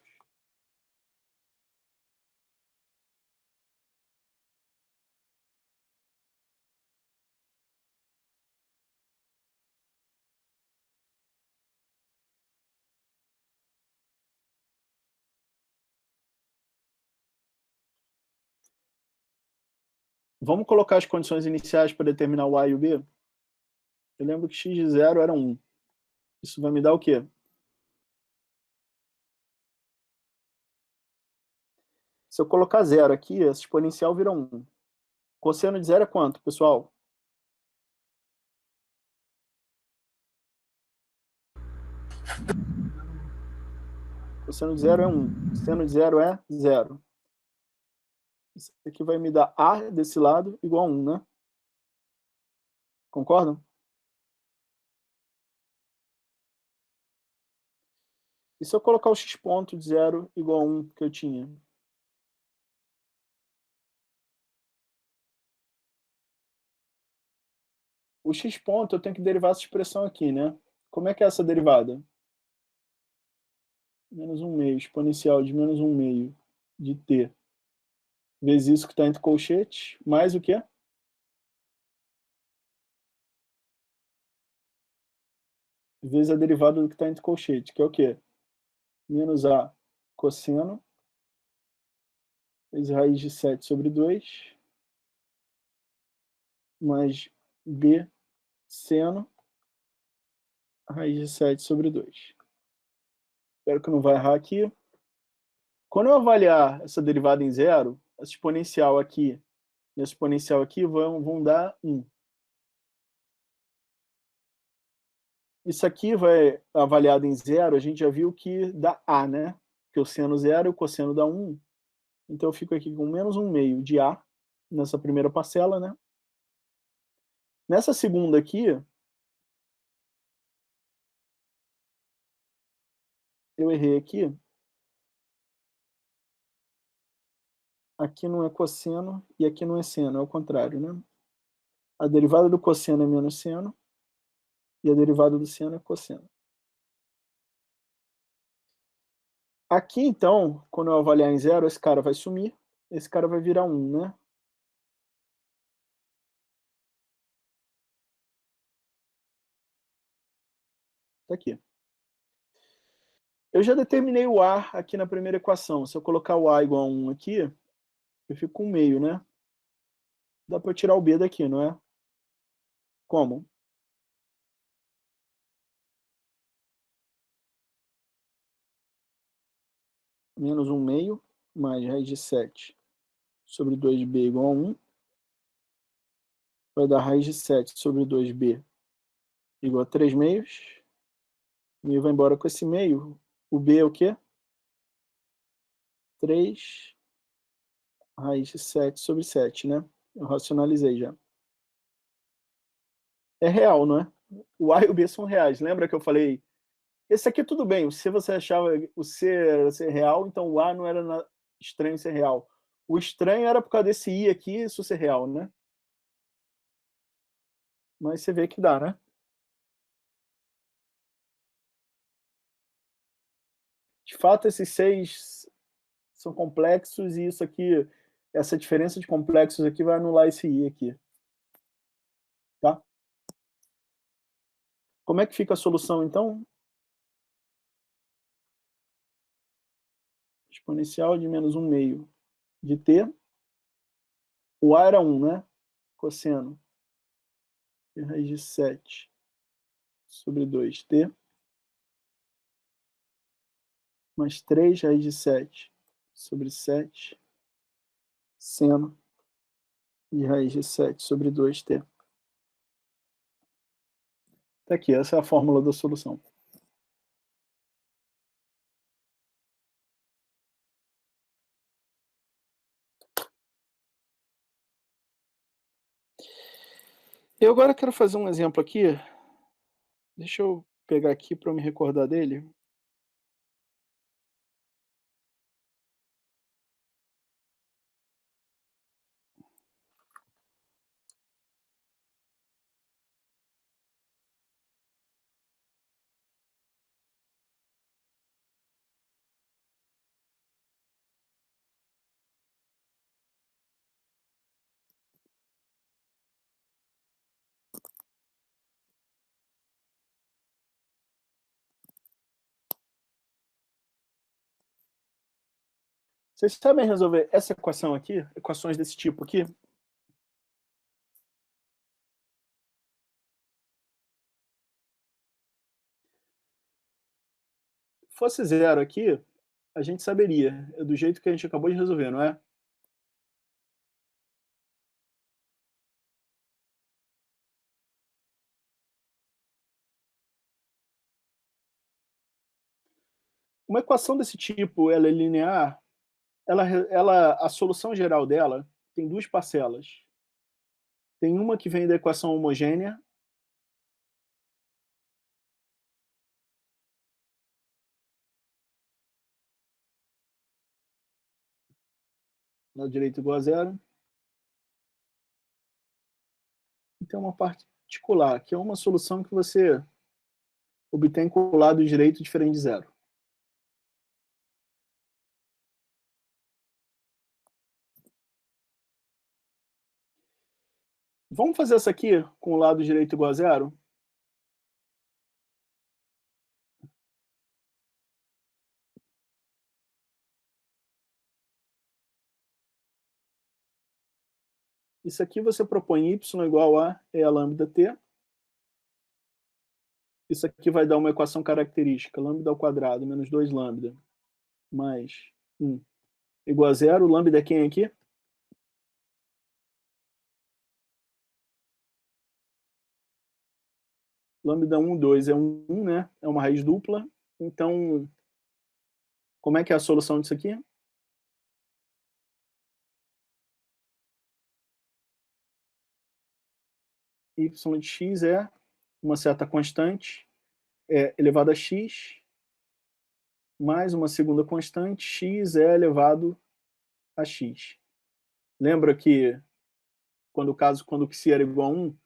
Vamos colocar as condições iniciais para determinar o A e o B? Eu lembro que x de 0 era 1. Isso vai me dar o quê? Se eu colocar 0 aqui, esse exponencial vira 1. Cosseno de 0 é quanto, pessoal? Cosseno de 0 é 1. Seno de 0 é 0. Isso aqui vai me dar A desse lado igual a 1, né? Concordam? E se eu colocar o x ponto de 0 igual a 1 que eu tinha? O x ponto eu tenho que derivar essa expressão aqui, né? Como é que é essa derivada? Menos 1 meio, exponencial de menos 1 meio de t, vezes isso que está entre colchetes, mais o quê? Vezes a derivada do que está entre colchetes, que é o quê? Menos a cosseno, vezes raiz de 7 sobre 2, mais b seno, raiz de 7 sobre 2. Espero que não vai errar aqui. Quando eu avaliar essa derivada em zero, essa exponencial aqui e essa exponencial aqui vão dar 1. Isso aqui vai avaliado em zero, a gente já viu que dá A, né? Porque o seno 0 e o cosseno dá 1. Então eu fico aqui com menos 1 meio de A, nessa primeira parcela, né? Nessa segunda aqui, eu errei aqui. Aqui não é cosseno e aqui não é seno, é o contrário, né? A derivada do cosseno é menos seno e a derivada do seno é cosseno. Aqui, então, quando eu avaliar em zero, esse cara vai sumir, esse cara vai virar 1, né? Tá aqui. Eu já determinei o A aqui na primeira equação. Se eu colocar o A igual a 1 aqui, eu fico com meio, né? Dá para eu tirar o B daqui, não é? Como? Menos 1 meio, mais raiz de 7 sobre 2b igual a 1. Vai dar raiz de 7 sobre 2b igual a 3 meios. O meio vai embora com esse meio. O b é o quê? 3 raiz de 7 sobre 7, né? Eu racionalizei já. É real, não é? O A e o B são reais. Lembra que eu falei? Esse aqui tudo bem. Se você achava o C era ser real, então o A não era estranho ser real. O estranho era por causa desse I aqui, isso ser real, né? Mas você vê que dá, né? De fato, esses 6 são complexos e isso aqui, essa diferença de complexos aqui vai anular esse I aqui. Tá? Como é que fica a solução, então? Exponencial de menos 1 meio de t. O A era 1, né? Cosseno de raiz de 7 sobre 2t, mais 3 raiz de 7 sobre 7, seno de raiz de 7 sobre 2t. Tá aqui, essa é a fórmula da solução. Eu agora quero fazer um exemplo aqui. Deixa eu pegar aqui para eu me recordar dele. Vocês sabem resolver essa equação aqui? Equações desse tipo aqui? Se fosse zero aqui, a gente saberia. É do jeito que a gente acabou de resolver, não é? Uma equação desse tipo, ela é linear, a solução geral dela tem duas parcelas. Tem uma que vem da equação homogênea, Lado direito igual a zero. E tem uma particular, que é uma solução que você obtém com o lado direito diferente de zero. Vamos fazer essa aqui com o lado direito igual a zero? Isso aqui você propõe y igual a E a lambda t. Isso aqui vai dar uma equação característica, lambda ao quadrado menos 2 lambda mais 1 igual a zero. Lambda é quem aqui? Lambda 1, 2 é 1, né? É uma raiz dupla. Então, como é que é a solução disso aqui? Y de x é uma certa constante elevado a x, mais uma segunda constante, x é elevado a x. Lembra que quando o psi era igual a 1,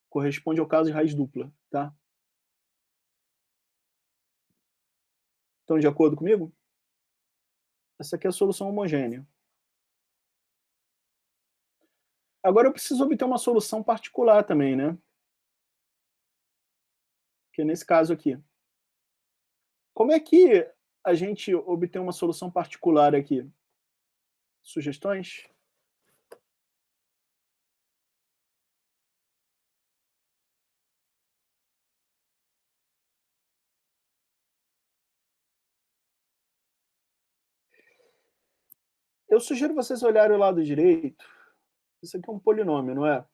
corresponde ao caso de raiz dupla, tá? Estão de acordo comigo? Essa aqui é a solução homogênea. Agora eu preciso obter uma solução particular também, né? Que é nesse caso aqui. Como é que a gente obtém uma solução particular aqui? Sugestões? Eu sugiro vocês olharem o lado direito. Isso aqui é um polinômio, não é?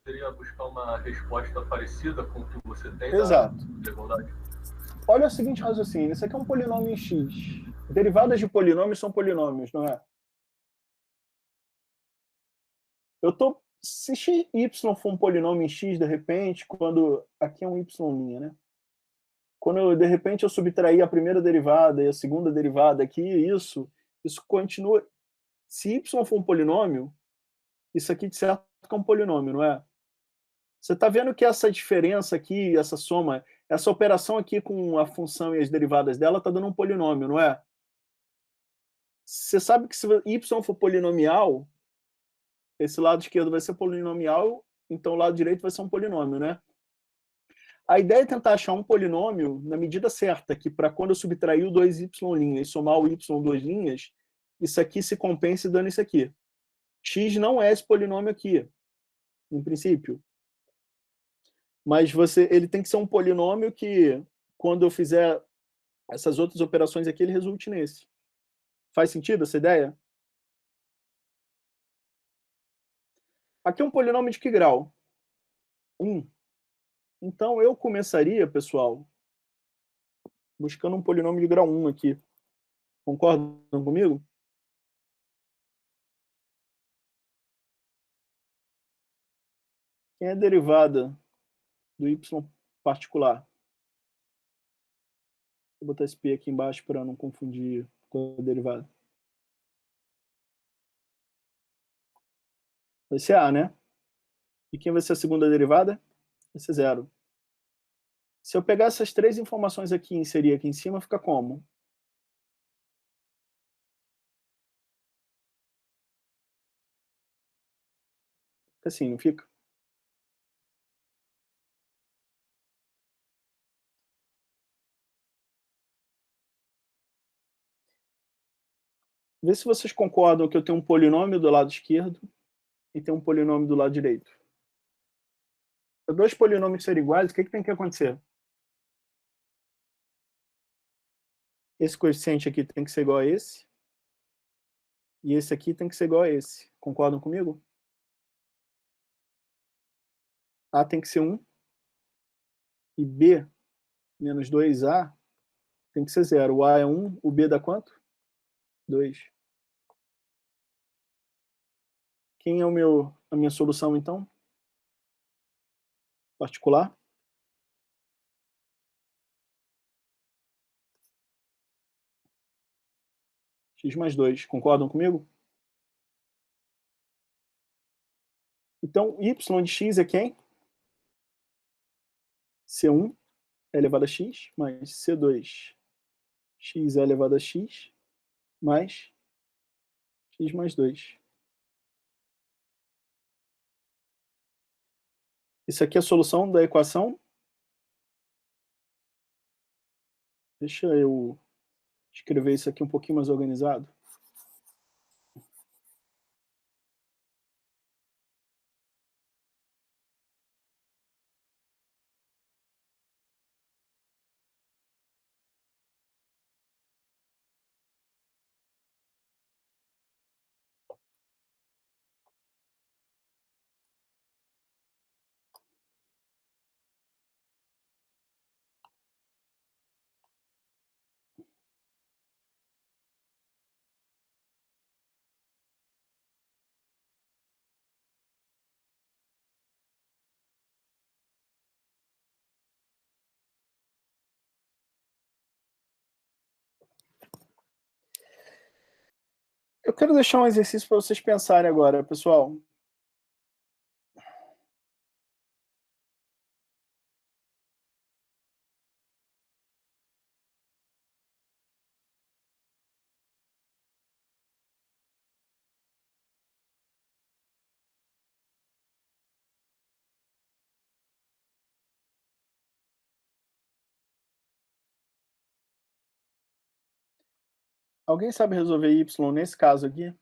Seria buscar uma resposta parecida com o que você tem Exato. da desigualdade? Olha o seguinte raciocínio. Isso aqui é um polinômio em x. Derivadas de polinômios são polinômios, não é? Se y for um polinômio em x, de repente, quando... Aqui é um y', né? Quando, de repente, eu subtrair a primeira derivada e a segunda derivada aqui, isso continua... Se y for um polinômio, isso aqui, de certo, é um polinômio, não é? Você está vendo que essa diferença aqui, essa soma, essa operação aqui com a função e as derivadas dela está dando um polinômio, não é? Você sabe que se y for polinomial, esse lado esquerdo vai ser polinomial, então o lado direito vai ser um polinômio, né? A ideia é tentar achar um polinômio na medida certa, que para quando eu subtrair o 2y' e somar o y 2', isso aqui se compense dando isso aqui. X não é esse polinômio aqui, em princípio. Mas ele tem que ser um polinômio que, quando eu fizer essas outras operações aqui, ele resulte nesse. Faz sentido essa ideia? Aqui é um polinômio de que grau? 1. Então, eu começaria, pessoal, buscando um polinômio de grau 1 aqui. Concordam comigo? Quem é a derivada do y particular? Vou botar esse p aqui embaixo para não confundir com a derivada. Vai ser a, né? E quem vai ser a segunda derivada? Vai ser 0. Se eu pegar essas três informações aqui e inserir aqui em cima, fica como? Fica assim, não fica? Vê se vocês concordam que eu tenho um polinômio do lado esquerdo e tenho um polinômio do lado direito. Se dois polinômios serem iguais, o que tem que acontecer? Esse coeficiente aqui tem que ser igual a esse. E esse aqui tem que ser igual a esse. Concordam comigo? A tem que ser 1. E B menos 2A tem que ser 0. O A é 1, o B dá quanto? 2. Quem é a minha solução, então? particular? X mais 2. Concordam comigo? Então, y de x é quem? C1 elevado a x mais C2 x elevado a x mais x mais 2. Isso aqui é a solução da equação. Deixa eu escrever isso aqui um pouquinho mais organizado. Eu quero deixar um exercício para vocês pensarem agora, pessoal. Alguém sabe resolver y nesse caso aqui?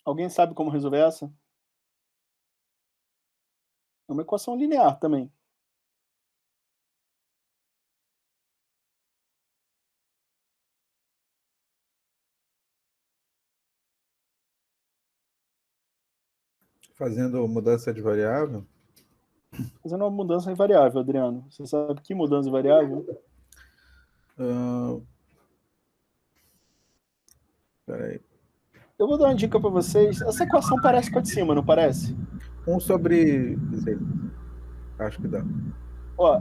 Alguém sabe como resolver essa? É uma equação linear também. Fazendo mudança de variável? Fazendo uma mudança em variável, Adriano. Você sabe que mudança em variável? Peraí. Eu vou dar uma dica para vocês. Essa equação parece com a de cima, não parece? 1 sobre z. Acho que dá. Ó.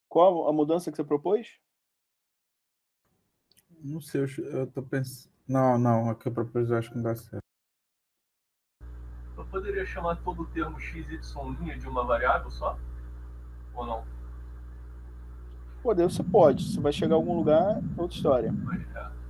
Qual a mudança que você propôs? Não sei, eu tô pensando. Não, a que eu propus eu acho que não dá certo. Eu poderia chamar todo o termo x, y' de uma variável só? Ou não? Poder você pode. Você vai chegar a algum lugar, é outra história. Mas, é.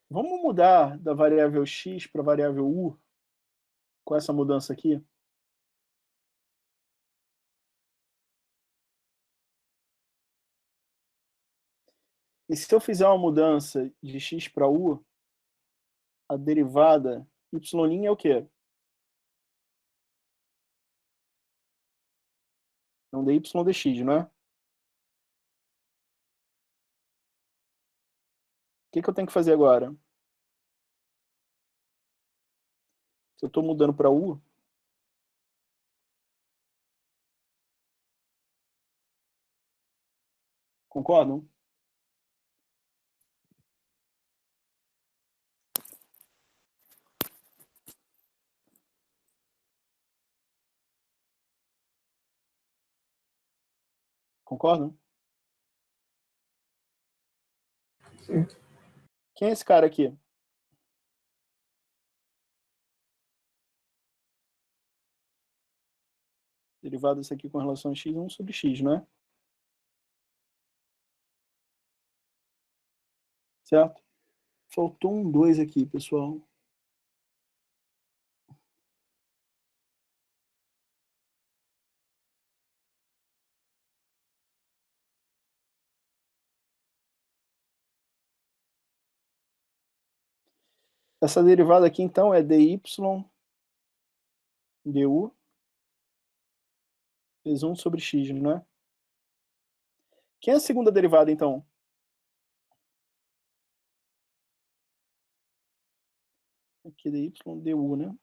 Vamos mudar da variável x para a variável u com essa mudança aqui? E se eu fizer uma mudança de x para u, a derivada y' é o quê? Não dy dx, não é? O que eu tenho que fazer agora? Se eu estou mudando para u, concordam? Concordam? Sim. Quem é esse cara aqui? Derivada disso aqui com relação a x é 1 sobre x, não é? certo? Faltou um 2 aqui, pessoal. Essa derivada aqui, então, é dy du vezes 1 sobre x, não é? Quem é a segunda derivada, então? Aqui dy du, né?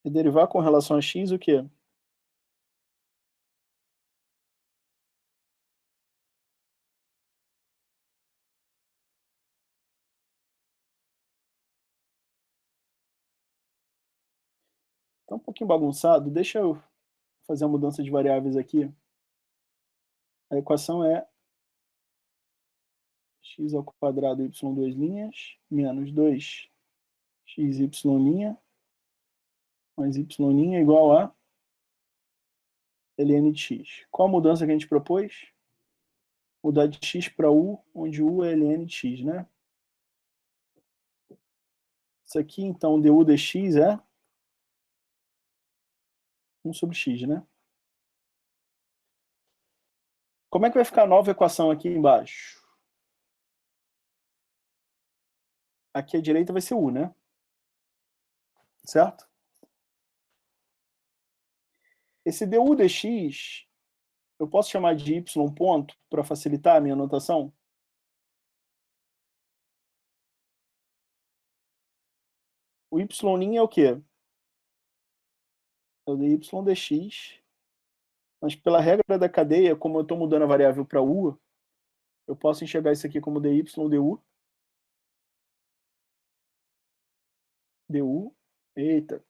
E derivar com relação a x o quê? Tá um pouquinho bagunçado. Deixa eu fazer a mudança de variáveis aqui. A equação é x ao quadrado y2 linhas menos 2xy linha mais y' igual a ln de x. Qual a mudança que a gente propôs? Mudar de x para u, onde u é ln de x, né? Isso aqui, então, du dx é 1 sobre x, né? Como é que vai ficar a nova equação aqui embaixo? Aqui à direita vai ser u, né? Certo? Esse du dx, eu posso chamar de y ponto para facilitar a minha notação? O y' é o quê? É o dy dx, mas pela regra da cadeia, como eu estou mudando a variável para u, eu posso enxergar isso aqui como dy du, eita,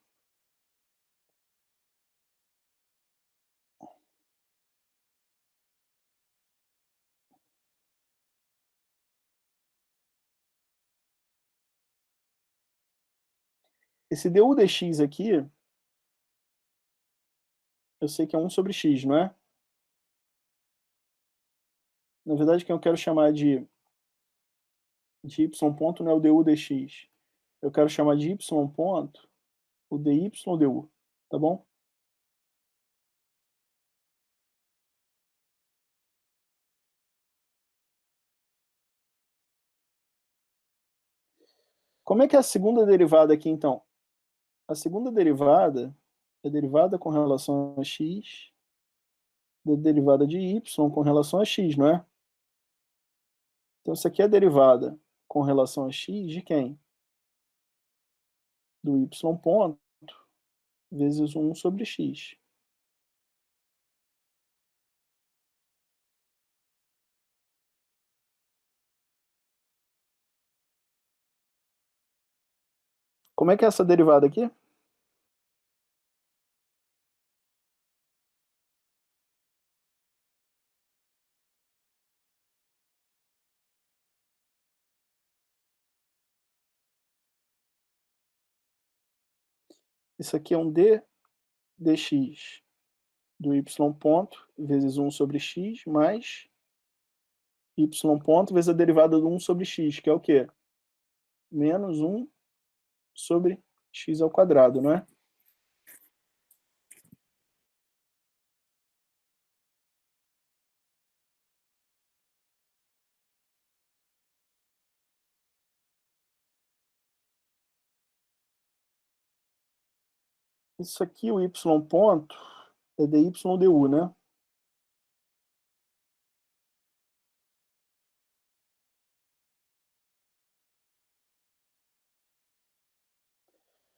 esse du dx aqui, eu sei que é 1 sobre x, não é? Na verdade, quem eu quero chamar de y ponto não é o du dx. Eu quero chamar de y ponto o dy du, tá bom? Como é que é a segunda derivada aqui, então? A segunda derivada é a derivada com relação a x da derivada de y com relação a x, não é? Então, isso aqui é a derivada com relação a x de quem? Do y ponto vezes 1 sobre x. Como é que é essa derivada aqui? Isso aqui é um d dx do y ponto vezes 1 sobre x mais y ponto vezes a derivada do 1 sobre x, que é o quê? Menos 1 sobre x ao quadrado, não é? Isso aqui, o y ponto, é dy du, né?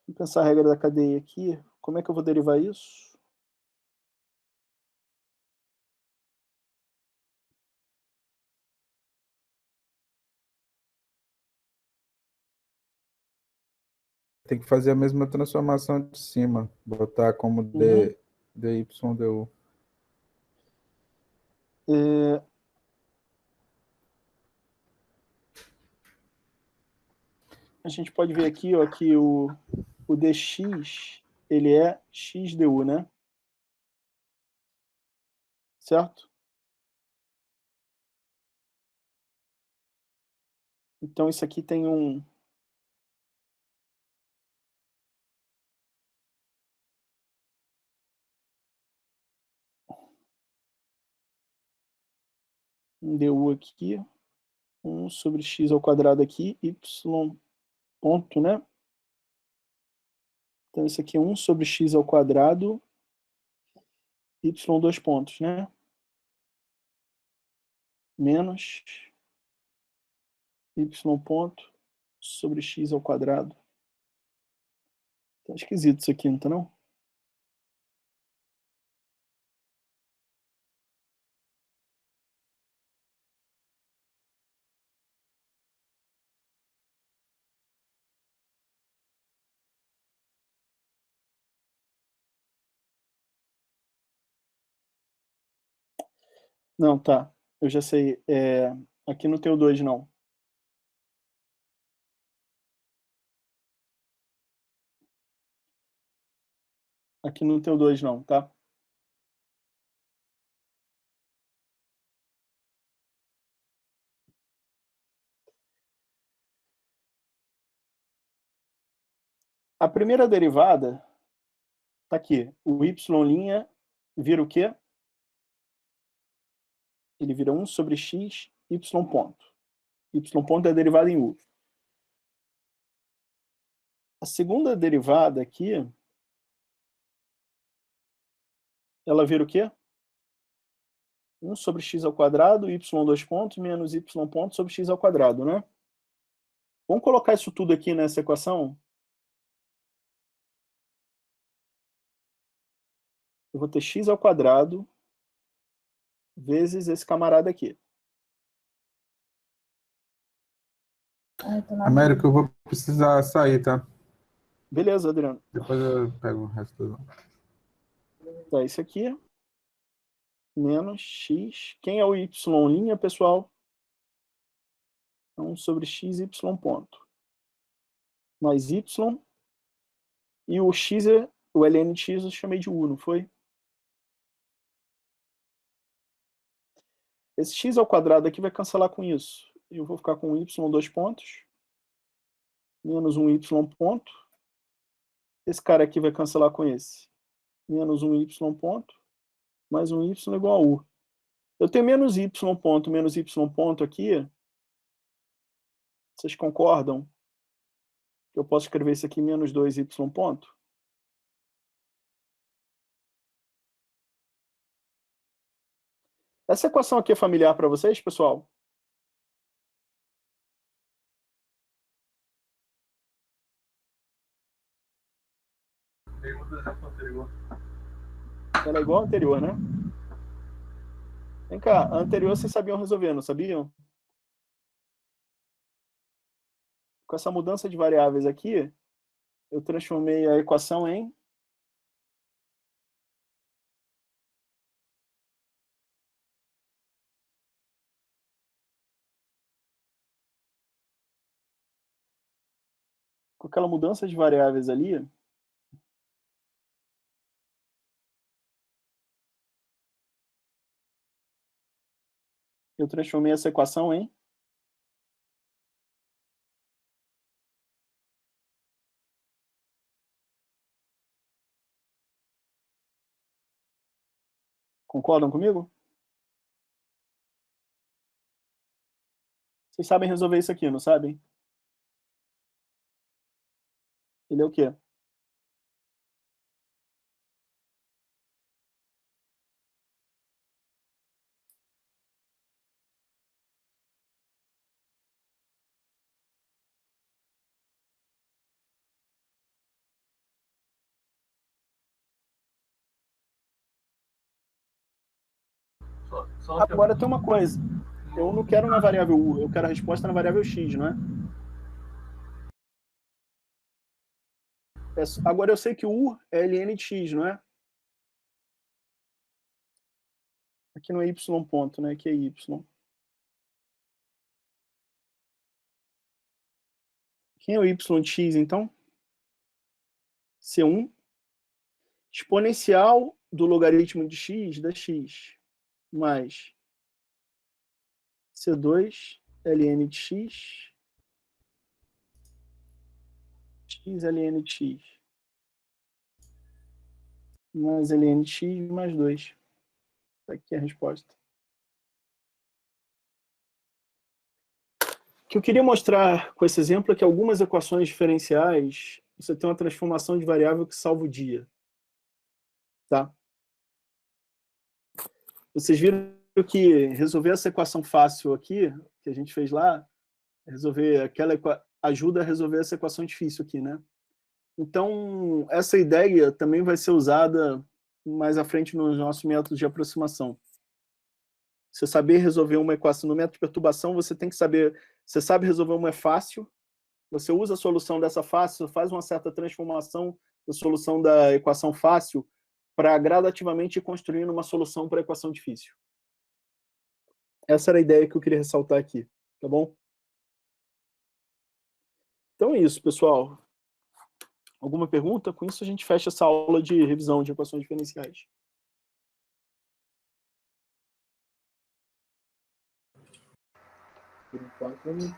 Vamos pensar a regra da cadeia aqui. Como é que eu vou derivar isso? Tem que fazer a mesma transformação de cima, botar como dy du. A gente pode ver aqui, ó, que o dx, ele é x du, né? certo? Então, isso aqui tem um du aqui, 1 sobre x ao quadrado aqui, y ponto, né? Então, isso aqui é 1 sobre x ao quadrado, y 2 pontos, né? Menos y ponto sobre x ao quadrado. Tá esquisito isso aqui, não tá não? Não, tá. Eu já sei. Aqui não tem o 2, não. Aqui não tem o 2, não, tá? A primeira derivada tá aqui. O y' vira o quê? Ele vira 1 sobre x, y ponto. Y ponto é derivada em u. A segunda derivada aqui, ela vira o quê? 1 sobre x ao quadrado, y 2 pontos, menos y ponto sobre x ao quadrado, né? Vamos colocar isso tudo aqui nessa equação? Eu vou ter x ao quadrado vezes esse camarada aqui. Américo, eu vou precisar sair, tá? Beleza, Adriano. Depois eu pego o resto do... Tá, isso aqui. Menos x. Quem é o y', pessoal? 1 sobre x, y ponto. Mais y. E o x, o ln de x eu chamei de u, não foi? Esse x ao quadrado aqui vai cancelar com isso. Eu vou ficar com y 2 pontos. Menos um y ponto. Esse cara aqui vai cancelar com esse. Menos um y ponto. Mais um y igual a u. Eu tenho menos y ponto aqui. Vocês concordam? Eu posso escrever isso aqui menos 2y ponto? Essa equação aqui é familiar para vocês, pessoal? Ela é igual à anterior, né? Vem cá, a anterior vocês sabiam resolver, não sabiam? Com essa mudança de variáveis aqui, eu transformei a equação em com aquela mudança de variáveis ali, eu transformei essa equação em concordam comigo? Vocês sabem resolver isso aqui, não sabem? Ele é o quê? Agora tem uma coisa. Eu não quero na variável u, eu quero a resposta na variável x, não é? Agora eu sei que o u é ln de x, não é? Aqui não é y ponto, né? Aqui é y. Quem é o y de x, então? C1 exponencial do logaritmo de x da x. mais C2 ln de x, x ln de x, mais ln de x mais 2. Está aqui a resposta. O que eu queria mostrar com esse exemplo é que algumas equações diferenciais, você tem uma transformação de variável que salva o dia. Tá? Vocês viram que resolver essa equação fácil aqui, que a gente fez lá, ajuda a resolver essa equação difícil aqui, né? Então, essa ideia também vai ser usada mais à frente nos nossos métodos de aproximação. Você saber resolver uma equação no método de perturbação, você tem que saber, você sabe resolver uma é fácil, você usa a solução dessa fácil, faz uma certa transformação da solução da equação fácil para gradativamente ir construindo uma solução para a equação difícil. Essa era a ideia que eu queria ressaltar aqui, tá bom? Então é isso, pessoal. Alguma pergunta? Com isso a gente fecha essa aula de revisão de equações diferenciais. Por enquanto, eu não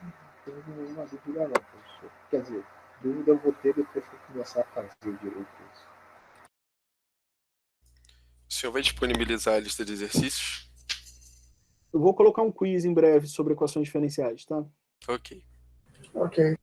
tenho nenhuma dúvida não, professor. Quer dizer, dúvida eu vou ter depois que eu começar a fazer direito isso. O senhor vai disponibilizar a lista de exercícios? Eu vou colocar um quiz em breve sobre equações diferenciais, tá? Ok. Ok.